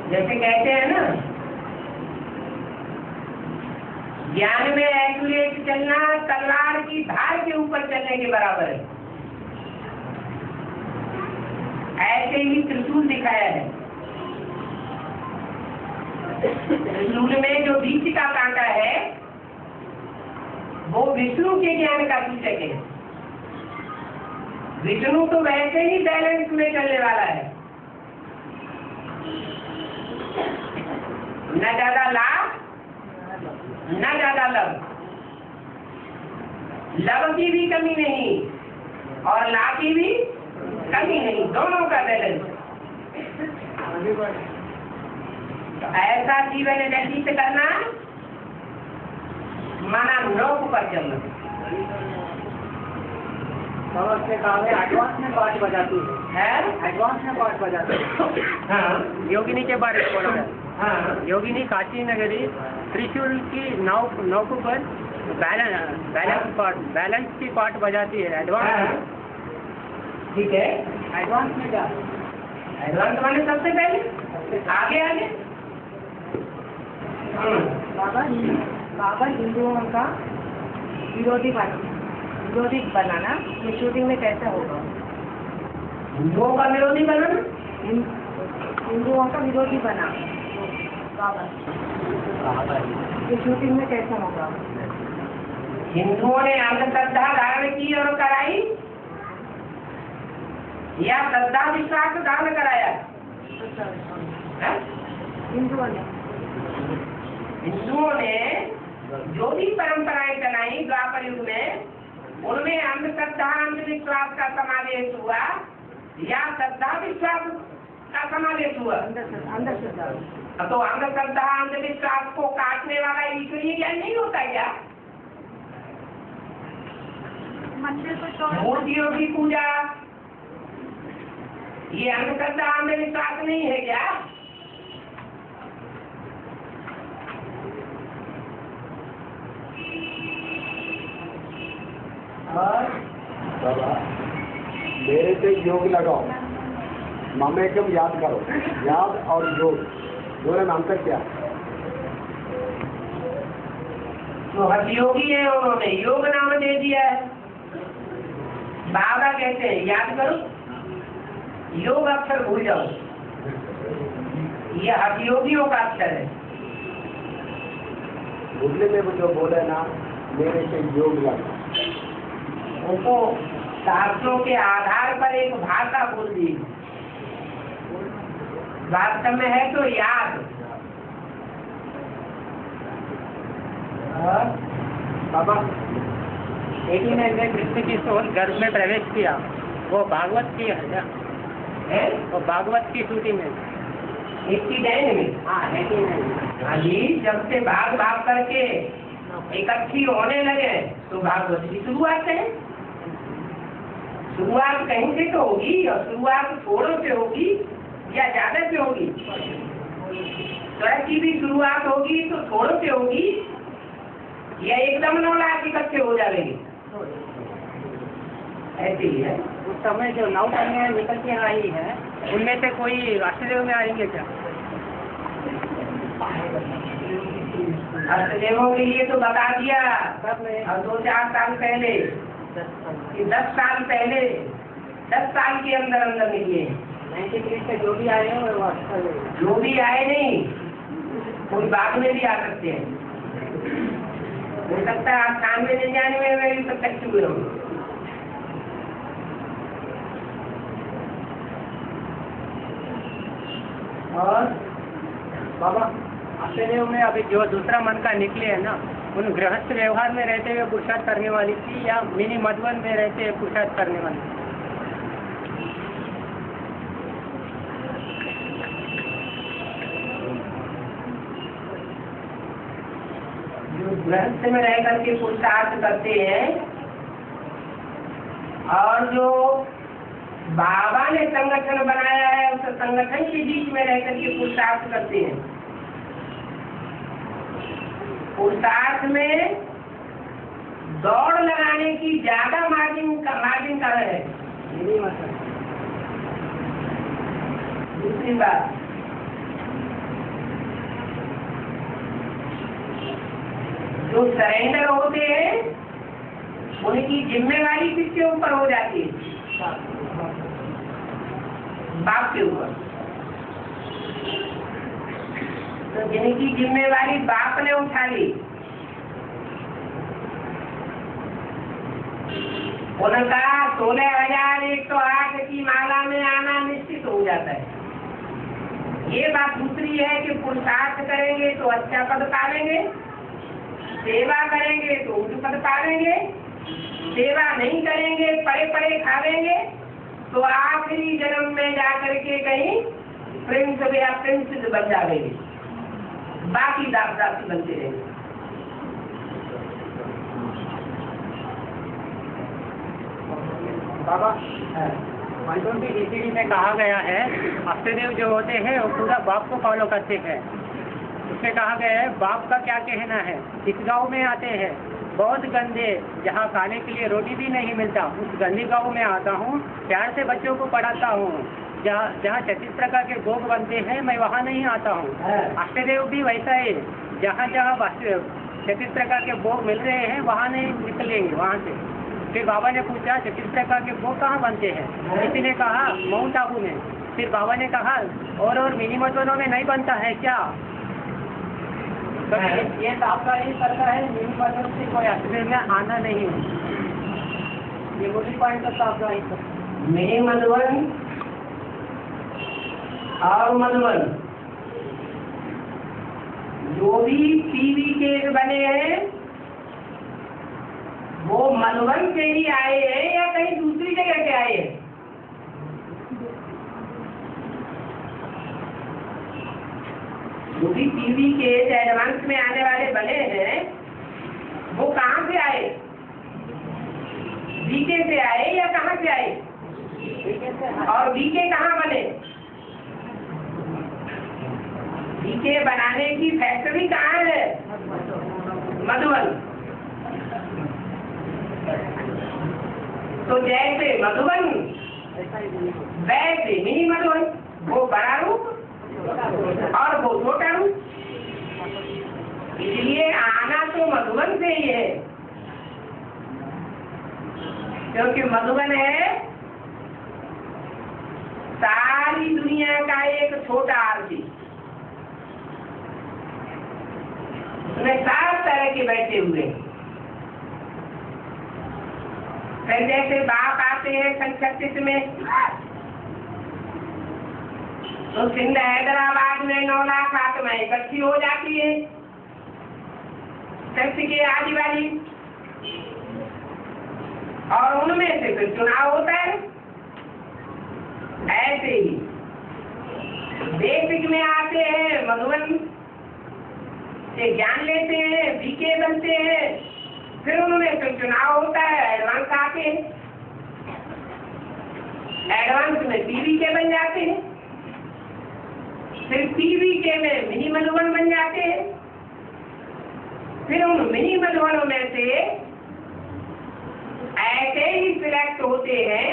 जैसे कहते हैं ना, ज्ञान में एक्यूरेट चलना तलवार की धार के ऊपर चलने के बराबर है। ऐसे ही त्रिशूल दिखाया है। त्रिशूल में जो बीच का कांटा है वो विष्णु के ज्ञान का सूचक है। विष्णु तो वैसे ही बैलेंस में चलने वाला है, न ज्यादा लाभ न ज्यादा लब, लब की भी कमी नहीं और लाभ की भी कमी नहीं, दोनों का बैलेंस। तो ऐसा जीवन व्यतीत करना माना नौक पर चलना। एडवांस में पार्ट बजाती है, एडवांस में पार्ट बजाती है। हाँ, योगिनी के बारे में बोला। हाँ, योगिनी काशी नगरी त्रिशूल की नौकों पर बैलेंस की पार्ट बजाती है। एडवांस ठीक है। एडवांस में क्या? एडवांस माने सबसे पहले आगे आगे। बाबा हिंदुओं का विरोधी बनाना ये शूटिंग में कैसे होगा? हिंदुओं का विरोधी बनाना, हिंदुओं का विरोधी बना बाबा ये शूटिंग में कैसे होगा? हिंदुओं ने अंधश्रद्धा धारण की और कराई या श्रद्धा विश्वास धारण कराया? हिंदुओं ने जो भी परंपराएं चलाई द्वापर युग में, उनमें अंधश्रद्धा अंधविश्वास का समावेश हुआ या श्रद्धा विश्वास का समावेश हुआ? अंधश्रद्धा। तो अंधश्रद्धा अंधविश्वास को काटने वाला ईश्वरीय ज्ञान नहीं होता क्या? मूर्तियों की पूजा ये अंधश्रद्धा अंधविश्वास नहीं है क्या? बाबा मेरे से योग लगाओ, ममेकम याद करो। याद और योग दोनों में अंतर क्या? तो हठयोगी है, उन्होंने योग नाम दे दिया है। बाबा कहते हैं याद करो, योग अक्षर भूल जाओ। ये हठयोगियों का अक्षर है। मुरली में वो जो बोले ना मेरे से योग लगा, उनको शास्त्रों के आधार पर एक भाषा बोल दी, वास्तव में है तो याद। बाबा एक ही ने कृष्ण की सोच गर्भ में प्रवेश किया, वो भागवत की है, वो भागवत की श्रुति में 89 में। हाँ जी, जब से भाग भाग करके इकट्ठी होने लगे तो भागवत की शुरुआत है। शुरुआत कहीं से तो होगी, और शुरुआत थोड़ों से होगी या ज्यादा से होगी। सड़क की भी शुरुआत होगी तो थोड़ों से होगी, या एकदम 9 लाख इकट्ठे हो जाएंगे, ऐसे ही है। उस समय जो 9 कन्याएं निकल के आई है, उनमें से कोई वासुदेव में आएंगे क्या? वासुदेवों के लिए तो बता दिया और 2-4 साल पहले कि 10 साल पहले 10 साल के अंदर अंदर निकले। 93 से जो भी आए हैं वो जो भी आए नहीं, कोई बाद में भी आ सकते हैं। हो सकता है 98-99 में भी प्रत्यक्ष हुए होंगे। और बाबा वासुदेव में अभी जो दूसरा मन का निकले है ना, उन गृहस्थ व्यवहार में रहते हुए पुरुषार्थ करने वाली थी या मिनी मधुवन में रहते हुए पुरुषार्थ करने वाली? जो गृहस्थ में रह करके पुरुषार्थ करते हैं और जो बाबा ने संगठन बनाया है उस संगठन के बीच में रह करके पुरुषार्थ करते हैं। पुरुषार्थ में दौड़ लगाने की ज्यादा मार्जिन का है। दूसरी बात, जो सरेंडर होते हैं उनकी जिम्मेवारी किसके ऊपर हो जाती है? बाप के ऊपर। तो जिनकी जिम्मेवारी बाप ने उठा ली, उनका 16,108 की माला में आना निश्चित हो जाता है। ये बात दूसरी है कि पुरुषार्थ करेंगे तो अच्छा पद पाएंगे, सेवा करेंगे तो उच्च पद पाएंगे, सेवा नहीं करेंगे पड़े पड़े खावेंगे तो आखिरी जन्म में जाकर के कहीं प्रिंस या प्रिंसेस बन जाएंगे, बाकी दास दासी बनते रहेंगे। बाबा 120 ECD में कहा गया है वासुदेव जो होते हैं वो पूरा बाप को फॉलो करते हैं। उसमें कहा गया है बाप का क्या कहना है। इस गांव में आते हैं बहुत गंदे, जहाँ खाने के लिए रोटी भी नहीं मिलता, उस गंदे गांव में आता हूँ, प्यार से बच्चों को पढ़ाता हूँ। जहाँ 36 प्रकार के भोग बनते हैं मैं वहाँ नहीं आता हूँ। वासुदेव भी वैसा है, जहाँ 36 प्रकार के भोग मिल रहे हैं वहाँ नहीं निकलेंगे वहाँ से। फिर बाबा ने पूछा 36 प्रकार के भोग कहाँ बनते हैं? किसी ने कहा माउंट आबू में। फिर बाबा ने कहा और मिनी मधुबनों में नहीं बनता है क्या? तो ये आपका ही करता है, मिनी मधुबन से कोई वासुदेव में आना नहीं है। ये मूली पॉइंट का आपका ही मिनी मधुबन और मधुबन जो भी टीवी केस बने हैं वो मधुबन से ही आए हैं या कहीं दूसरी जगह से आए हैं? जो भी टीवी के एडवांस में आने वाले बने हैं वो कहाँ से आए? बीके से आए या कहाँ से आए? और बीके कहाँ बने? बीके बनाने की फैक्ट्री कहाँ है? मधुबन। तो जैसे मधुबन वैसे मिनी मधुबन, वो बड़ा रूप और वो छोटा रूप। इसलिए आना तो मधुबन से ही है, क्योंकि मधुबन है सारी दुनिया का एक छोटा आरती। उसमें सब तरह के बैठे हुए हैं। फिर जैसे बाप आते हैं सन 36 में, तो सिंध हैदराबाद में 9 लाख आत्माएं इकट्ठी हो जाती है शक्ति के आदि वाली, और उनमें से फिर चुनाव होता है। ऐसे ही बेसिक में आते हैं, मधुबन से ज्ञान लेते हैं, बीके बनते हैं, फिर उनमें फिर चुनाव होता है, एडवांस आते हैं, एडवांस में पीवीके बन जाते हैं, फिर पीवीके में मिनी मधुबन बन जाते हैं, फिर उन मिनी मधुबनों में से ऐसे ही सिलेक्ट होते हैं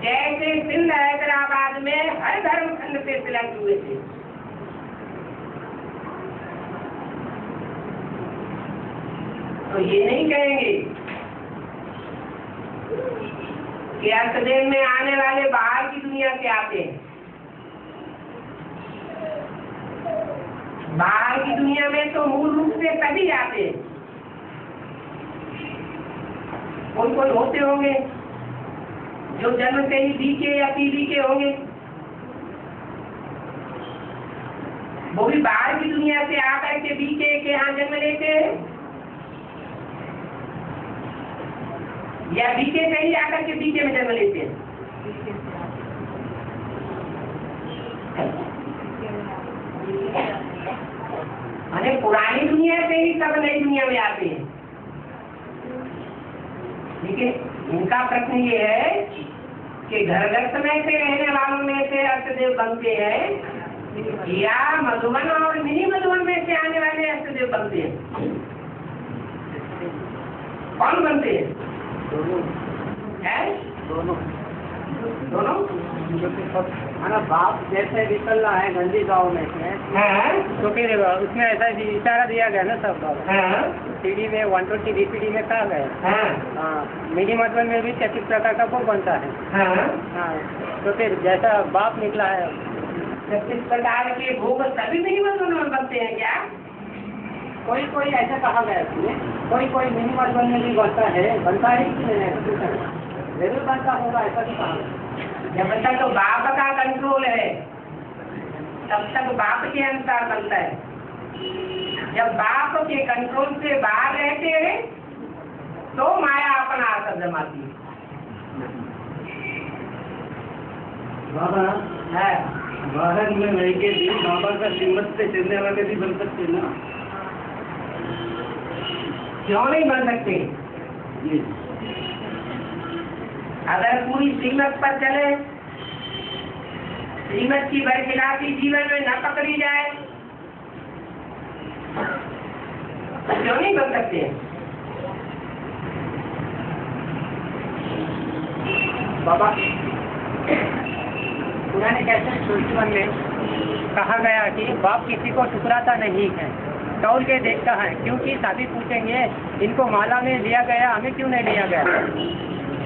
जैसे सिंध हैदराबाद में हर धर्म खंड से सिलेक्ट हुए थे। तो ये नहीं कहेंगे कि अष्टदेव में आने वाले बाहर की दुनिया से आते हैं। बाहर की दुनिया में तो मूल रूप से सभी आते हैं। कोई कोई होते होंगे जो जन्म से ही बीके या पीवीके होंगे, वो भी बाहर की दुनिया से आकर के बीके के यहाँ जन्म लेते हैं, या बीके से ही आकर के बीके में जन्म लेते हैं। माने पुरानी दुनिया से ही सब नई दुनिया में आते हैं। लेकिन इनका प्रश्न ये है कि घर में से रहने वालों में से अष्टदेव बनते हैं या मधुबन और मिनी मधुबन में से आने वाले अष्टदेव बनते हैं? कौन बनते हैं? दोनों दोनों। बाप जैसे निकलना है गंदी गाँव में से, तो फिर उसमें ऐसा इशारा दिया गया ना सब सीडी में 120 बीसीडी में कहा गया। मिनी मधुबन में भी 33 प्रकार का भोग बनता है। तो फिर जैसा बाप निकला है 36 प्रकार के भोग सभी मिनी मधुबन में बनते हैं क्या? कोई कोई ऐसा कहा गया इसमें, कोई मिनी मधुबन में भी बनता है कि नहीं? जरूर बनता होगा, ऐसा भी कहा गया। जब तक तो बाप का कंट्रोल है तब तक बाप के अनुसार बनता है। जब बाप के कंट्रोल से बाहर रहते हैं तो माया अपना असर जमाती है। बाबा है बाहर में रह के भी बाबा का श्रीमत से चलने वाले भी बन सकते ना? क्यों नहीं बन सकते? जी अगर पूरी श्रीमत पर चले, श्रीमत की बरखिलाफी जीवन में न पकड़ी जाए तो क्यों नहीं बन सकते? बाबा पुराने कैसे 21 में कहा गया कि बाप किसी को ठुकराता नहीं है, तौल के देखता है। क्योंकि सभी पूछेंगे इनको माला में लिया गया, हमें क्यों नहीं लिया गया?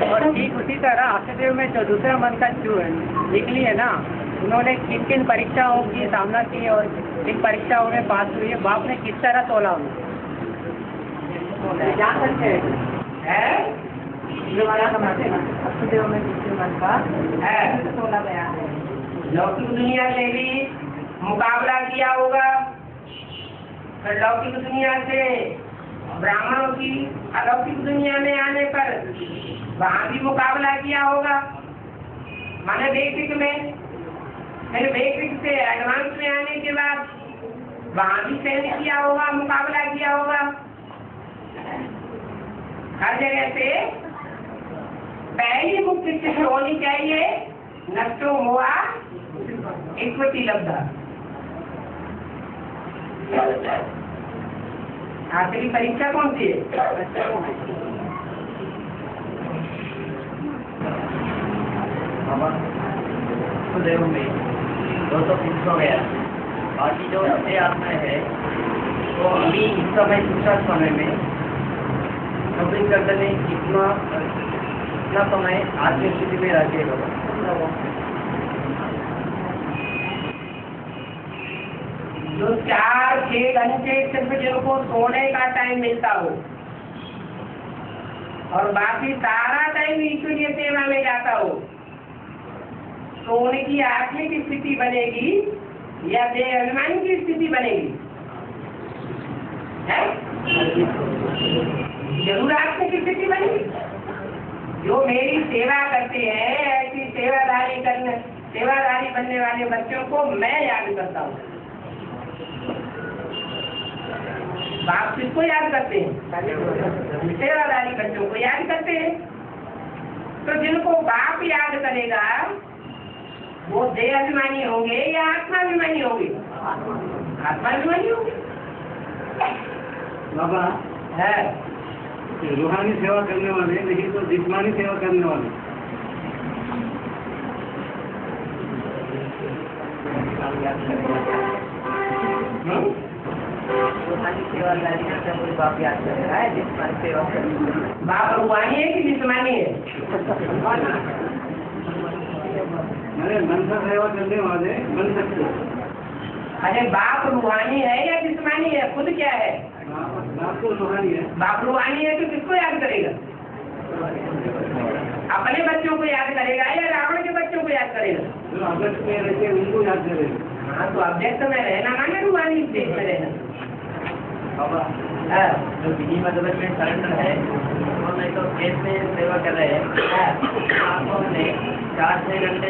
और ठीक उसी तरह अष्टदेव में जो दूसरा मन का निकली है ना, उन्होंने किन किन परीक्षाओं की सामना की और किन परीक्षाओं में पास हुई है, बाप ने किस तरह तोला उन्हें जान सकते हैं। अष्टदेव में दूसरे मन का तोला गया है। लौकिक दुनिया से भी मुकाबला किया होगा, फिर लौकिक दुनिया से ब्राह्मणों की अलौकिक दुनिया में आने पर वहाँ भी मुकाबला किया होगा, माने बेसिक में, फिर बेसिक से एडवांस में आने के बाद वहाँ भी सहन किया होगा, मुकाबला किया होगा। हर जगह से पहली मुक्ति सिद्ध होनी चाहिए, नष्टो मोहा इक्वति लब्धा। आखिरी परीक्षा कौन सी है? देव में 200 फिक्स हो गया। बाकी जो छह आत्माएं है तो अभी इस समय दूसरा समय में कंप्लीट करने में कितना समय आत्मिक स्थिति में रहते हैं? जो 4 6 घंटे सिर्फ जिनको सोने का टाइम मिलता हो और बाकी सारा टाइम ईश्वरीय सेवा में जाता हो, तो उनकी आत्मिक स्थिति बनेगी या देह अभिमानी की स्थिति बनेगी? है जरूर आत्मिक स्थिति बनेगी। जो मेरी सेवा करते हैं, ऐसी सेवादारी बनने वाले बच्चों को मैं याद करता हूँ। बाप किसको याद करते हैं? सेवादारी बच्चों को याद करते हैं। तो जिनको बाप याद करेगा वो देहाभिमानी होंगे या आत्माभिमानी होंगे? आत्माभिमानी होंगे। बाबा है रूहानी सेवा करने वाले नहीं तो जिस्मानी सेवा करने वाले। रूहानी सेवादारी का कोई बाप याद कर रहा है, जिस्मानी सेवा कर रहा है। बाप रूहानी है कि जिस्मानी है? मैंने मन से सेवा करने वाले बन सकते। अरे बाप रूहानी है या जिस्मानी है? खुद क्या है? बाप तो रूहानी है। बाप रूहानी है तो किसको याद करेगा? अपने बच्चों को याद करेगा या रावण के बच्चों को याद करेगा? जो अगस्त में रहते उनको याद करेगा। हाँ, तो अव्यक्त में रहना माने रूहानी स्टेज में रहना। बाबा जो विधि डेवलपमेंट सरेंडर है, उन्होंने तो केस में सेवा कर रहे हैं। उन्होंने 4-6 घंटे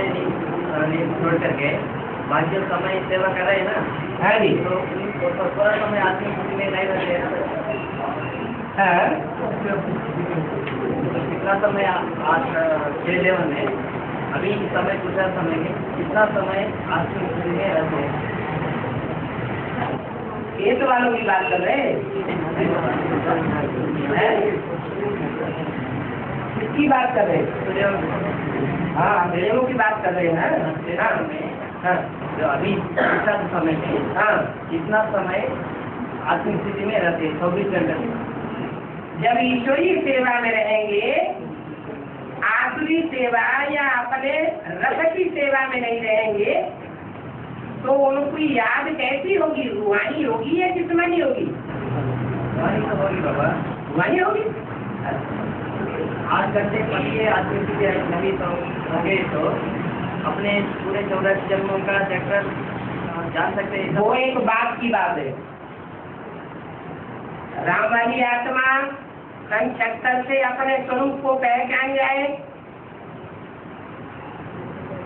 नींद छोड़ करके बाकी जो समय सेवा कर रहे हैं ना, है जी। तो थोड़ा समय आदमी खुद में नहीं रहते हैं। तो कितना समय आज 6-11 में अभी इस समय दूसरा समय में कितना समय आदमी खुद में रहते हैं? केस वालों की बात कर रहे हैं? किसकी बात कर रहे हैं? हाँ, देवों की बात कर रहे हैं ना? हाँ, जो अभी दूसरा समय में हाँ। कितना समय आत्मिक स्थिति में रहते हैं? 24 घंटे। जब ईश्वरीय सेवा में रहेंगे, आसुरी सेवा या अपने रस की सेवा में नहीं रहेंगे, तो उनको याद कैसी होगी? रूहानी होगी या जिस्मानी होगी? रूहानी तो होगी बाबा। रूहानी होगी। 8 घंटे पढ़िए आत्मिक स्थिति नहीं तो होंगे तो अपने पूरे 14 जन्मों का चक्कर जान सकते हैं। वो एक बात की बात है। राम वाली आत्मा संचक्कर से अपने स्वरूप को पहचान जाए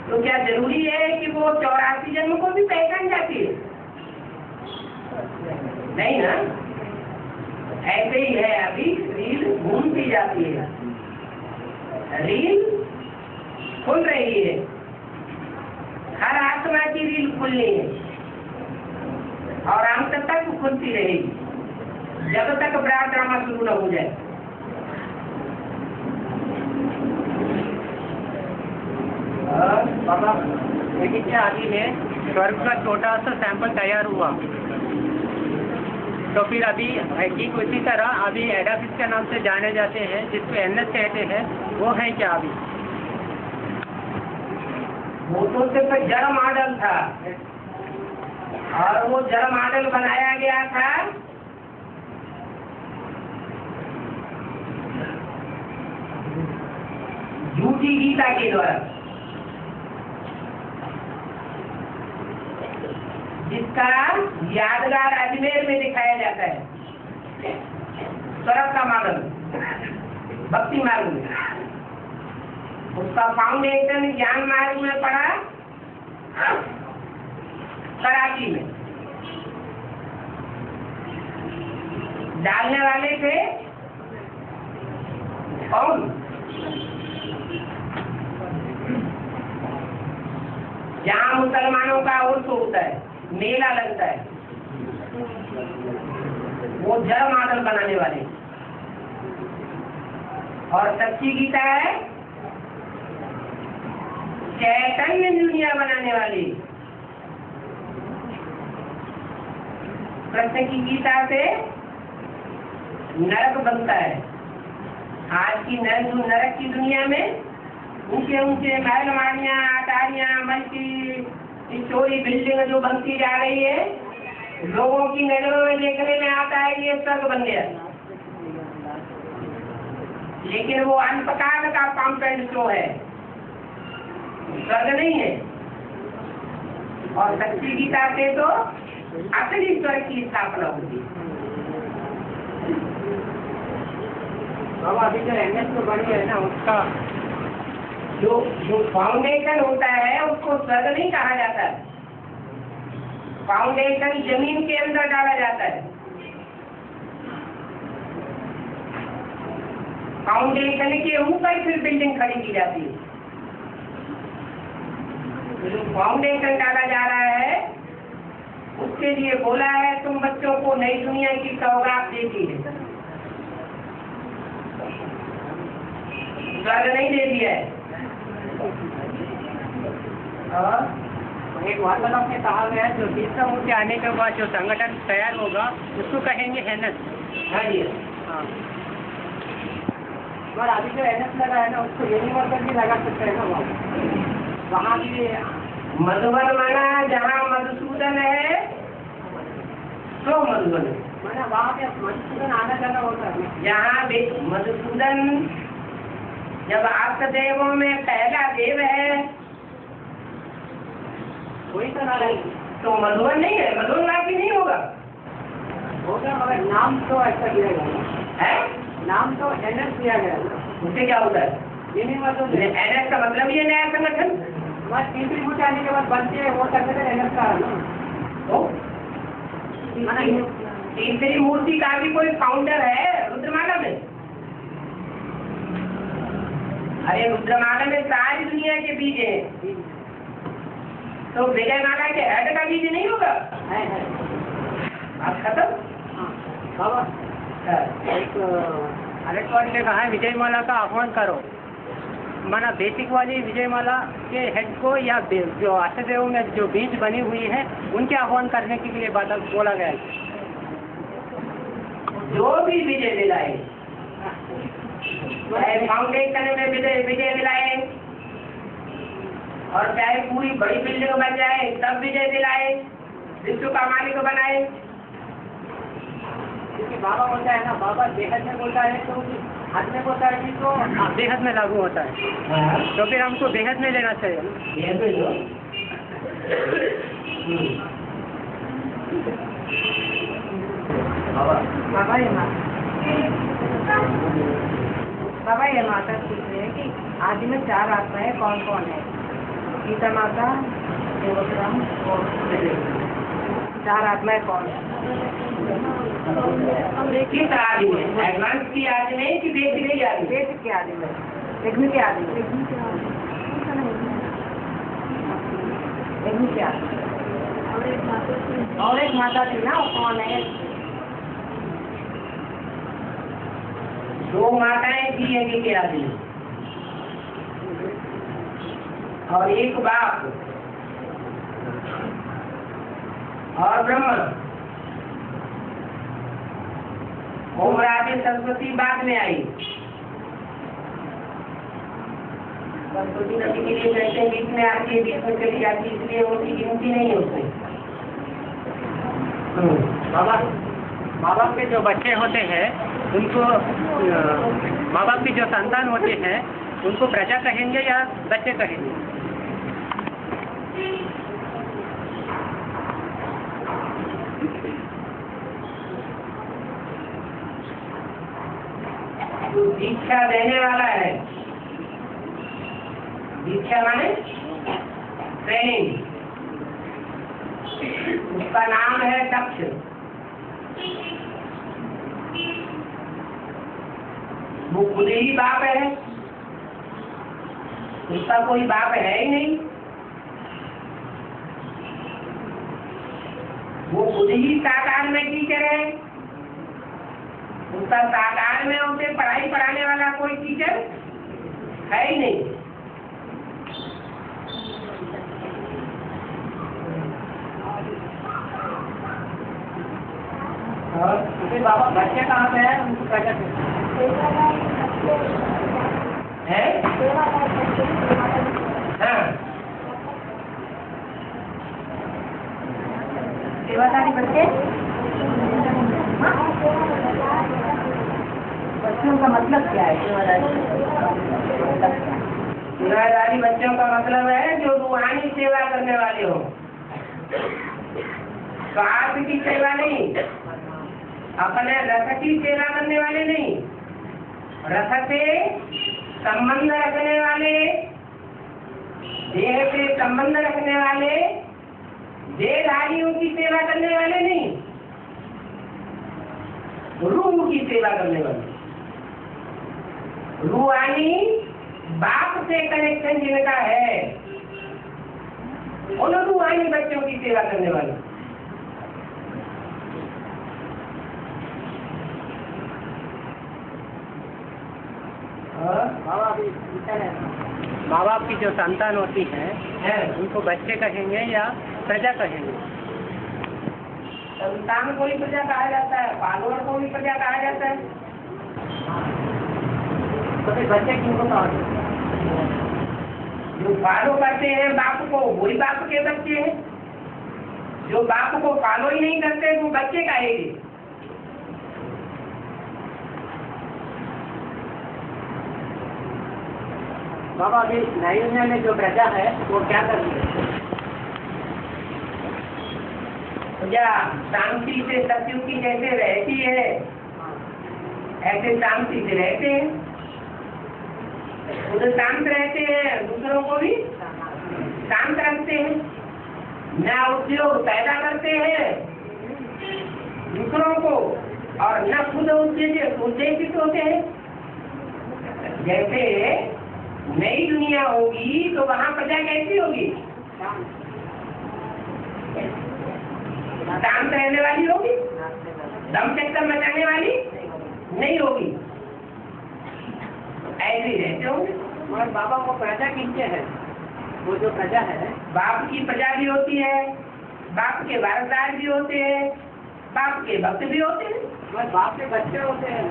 तो क्या जरूरी है कि वो 84 जन्म को भी पहचान जाती है? नहीं ना। ऐसे ही है, अभी रील घूमती जाती है, रील खुल रही है, हर आत्मा की रील खुलनी है और अंत तक खुलती रहेगी जब तक बड़ा ड्रामा शुरू न हो जाए। बाबा लेकिन क्या आदि में स्वर्ग का छोटा सा सैंपल तैयार हुआ, तो फिर अभी ठीक उसी तरह अभी एडाफिस के नाम से जाने जाते हैं, जिसको एनएस कहते हैं, वो है क्या अभी? वो तो सिर्फ जड़ मॉडल था और वो जड़ मॉडल बनाया गया था झूठी गीता के द्वारा, जिसका यादगार अजमेर में दिखाया जाता है। स्वर्ग का मॉडल भक्ति मार्ग में, उसका फाउंडेशन ज्ञान मार्ग में पड़ा कराची में। डालने वाले थे कौन? जहाँ मुसलमानों का उर्स होता है, मेला लगता है, वो जड़ मॉडल बनाने वाले। और सच्ची गीता है चैतन्य दुनिया बनाने वाली। कृष्ण की गीता से नरक बनता है। आज की नरक की दुनिया में ऊंचे ऊंचे महल माड़ियाँ, अटारियाँ, मल्टी स्टोरी बिल्डिंग जो बनती जा रही है, लोगों की नजरों में देखने में आता है कि ये स्वर्ग बन गया, लेकिन वो अल्पकाल का पंप एंड शो है, स्वर्ग नहीं है। और सच्ची गीता से तो असली स्वर्ग की स्थापना होती है। बाबा अभी जो एमएस तो बड़ी है ना, उसका जो फाउंडेशन होता है उसको स्वर्ग नहीं कहा जाता है। फाउंडेशन जमीन के अंदर डाला जाता है। फाउंडेशन के ऊपर फिर बिल्डिंग खड़ी की जाती है। जो फाउंडेशन डाला जा रहा है उसके लिए बोला है तुम बच्चों को नई दुनिया की सौगात देती है, स्वर्ग नहीं दे दिया है। और एक वार्तालाप में कहा गया है जो तीसरा मूर्ति आने के बाद जो संगठन तैयार होगा उसको कहेंगे एनएस। हाँ जी, हाँ, और अभी जो एनएस लगा है ना उसको यूनिवर्सल भी लगा सकते हैं ना वहाँ भी। मधुबन माना जहाँ मधुसूदन है तो मधुबन है। मैंने वहाँ पे मधुसूदन आना जाना होता है। यहाँ मधुसूदन जब अष्टदेवों में पहला देव है कोई तो ना रही तो मधुबन नहीं है, मधुबन लाकी नहीं होगा मगर नाम तो ऐसा दिया गया है। नाम तो एनएस दिया गया उससे क्या होता है? यूनिवर्सल। एनएस का मतलब ये नया संगठन। बस तीसरी मूर्ति आने के बाद बनते हो सकते थे एनएस का तो तीसरी मूर्ति का भी कोई फाउंडर है रुद्रमाला में? अरे रुद्रमाला में सारी दुनिया के बीज है, तो विजयमाला के हेड का बीज नहीं होगा? है बात खत्म। बाबा एक अलेक्ट्रॉनिक ने कहा है विजयमाला का आह्वान करो, माना बेसिक वाली विजयमाला के हेड को या जो अष्टदेव में जो बीज बनी हुई है उनके आह्वान करने के लिए बोला गया है। जो भी विजय दिलाए, चाहे फाउंडेशन में विजय दिलाए और चाहे पूरी बड़ी बिल्डिंग बन जाए तब विजय दिलाए, विश्व का मालिक बनाए। क्योंकि बाबा बोलता है ना, बाबा बेहद में बोलता है तो हाथ में बोलता है कि तो बेहद में लागू होता है, तो फिर हमको बेहद में लेना चाहिए। बाबा ये माता पूछ रहे हैं कि आदि में 4 आत्माएं कौन कौन है? गीता माता, देवोत्तम और 4 आत्माएं कौन है? किस आदि में? एडवांस की आदि में कि बेसिक की आदि में? बेसिक के आदि में, यज्ञ के आदि में, यज्ञ के आदि में। और एक माता थी ना, वो कौन है? 2 माताएं थी यज्ञ के आदि में और एक बाप और ब्रह्मा। ओम राधे सरस्वती बाद में आई। सरस्वती नदी के लिए कहते हैं बीच में आती है, बीच में चली जाती है, इसलिए उनकी गिनती नहीं है उसमें। बाबा माँ बाप के जो बच्चे होते हैं उनको, माँ बाप की जो संतान होते हैं उनको प्रजा कहेंगे या बच्चे कहेंगे? दीक्षा देने वाला है, दीक्षा माने ट्रेनिंग, उसका नाम है दक्ष। वो खुद ही बाप है, उसका कोई बाप है ही नहीं। वो खुद ही साकार में टीचर है, उसका साकार में उसे पढ़ाई पढ़ाने वाला कोई टीचर है ही नहीं। और बाबा बच्चे कहाँ पे है, उनको कैसे है? हाँ, सेवादारी बच्चे, बच्चों का मतलब क्या है सेवादारी? सेवादारी बच्चों का मतलब है जो रूहानी सेवा करने वाले हो, स्वार्थ की सेवा नहीं, अपने रस की सेवा करने वाले नहीं, रस से संबंध रखने वाले, देह से संबंध रखने वाले, देहधारियों की सेवा करने वाले नहीं, रूह की सेवा करने वाले। रूहानी बाप से कनेक्शन जिनका है उन रूहानी बच्चों की सेवा करने वाले। माँ बाप की जो संतान होती है उनको बच्चे कहेंगे या प्रजा कहेंगे? संतान को भी प्रजा कहा जाता है, पालवर को भी प्रजा कहा जाता है। तो फिर बच्चे किनको कहा? जो फॉलो करते हैं बाप को वही बाप के बच्चे हैं, जो बाप को फॉलो ही नहीं करते वो बच्चे कहेंगे। बाबा अभी नई दुनिया में जो प्रजा है वो क्या कर रही है? प्रजा शांति से सत्युग की जैसे रहती है ऐसे शांति से रहते हैं, खुद शांत रहते हैं, दूसरों को भी शांत रखते हैं, न उद्योग पैदा करते हैं दूसरों को और न खुद उद्देशित होते हैं। जैसे नई दुनिया होगी तो वहाँ प्रजा कैसी होगी? शांत रहने वाली होगी, दम चक्कर मचाने वाली नहीं होगी, ऐसे ही रहते होंगे। और बाबा वो प्रजा किसके है? वो जो प्रजा है बाप की प्रजा भी होती है, बाप के वारसदार भी होते हैं, बाप के भक्त भी होते हैं। और बाप के बच्चे होते हैं।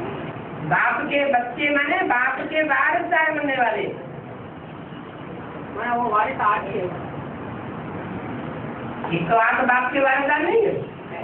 बाप के बच्चे माने बाप के वारसदार बनने वाले। मैं वो वारिस आठ ही है। एक तो आप बाप के वारसदार नहीं है।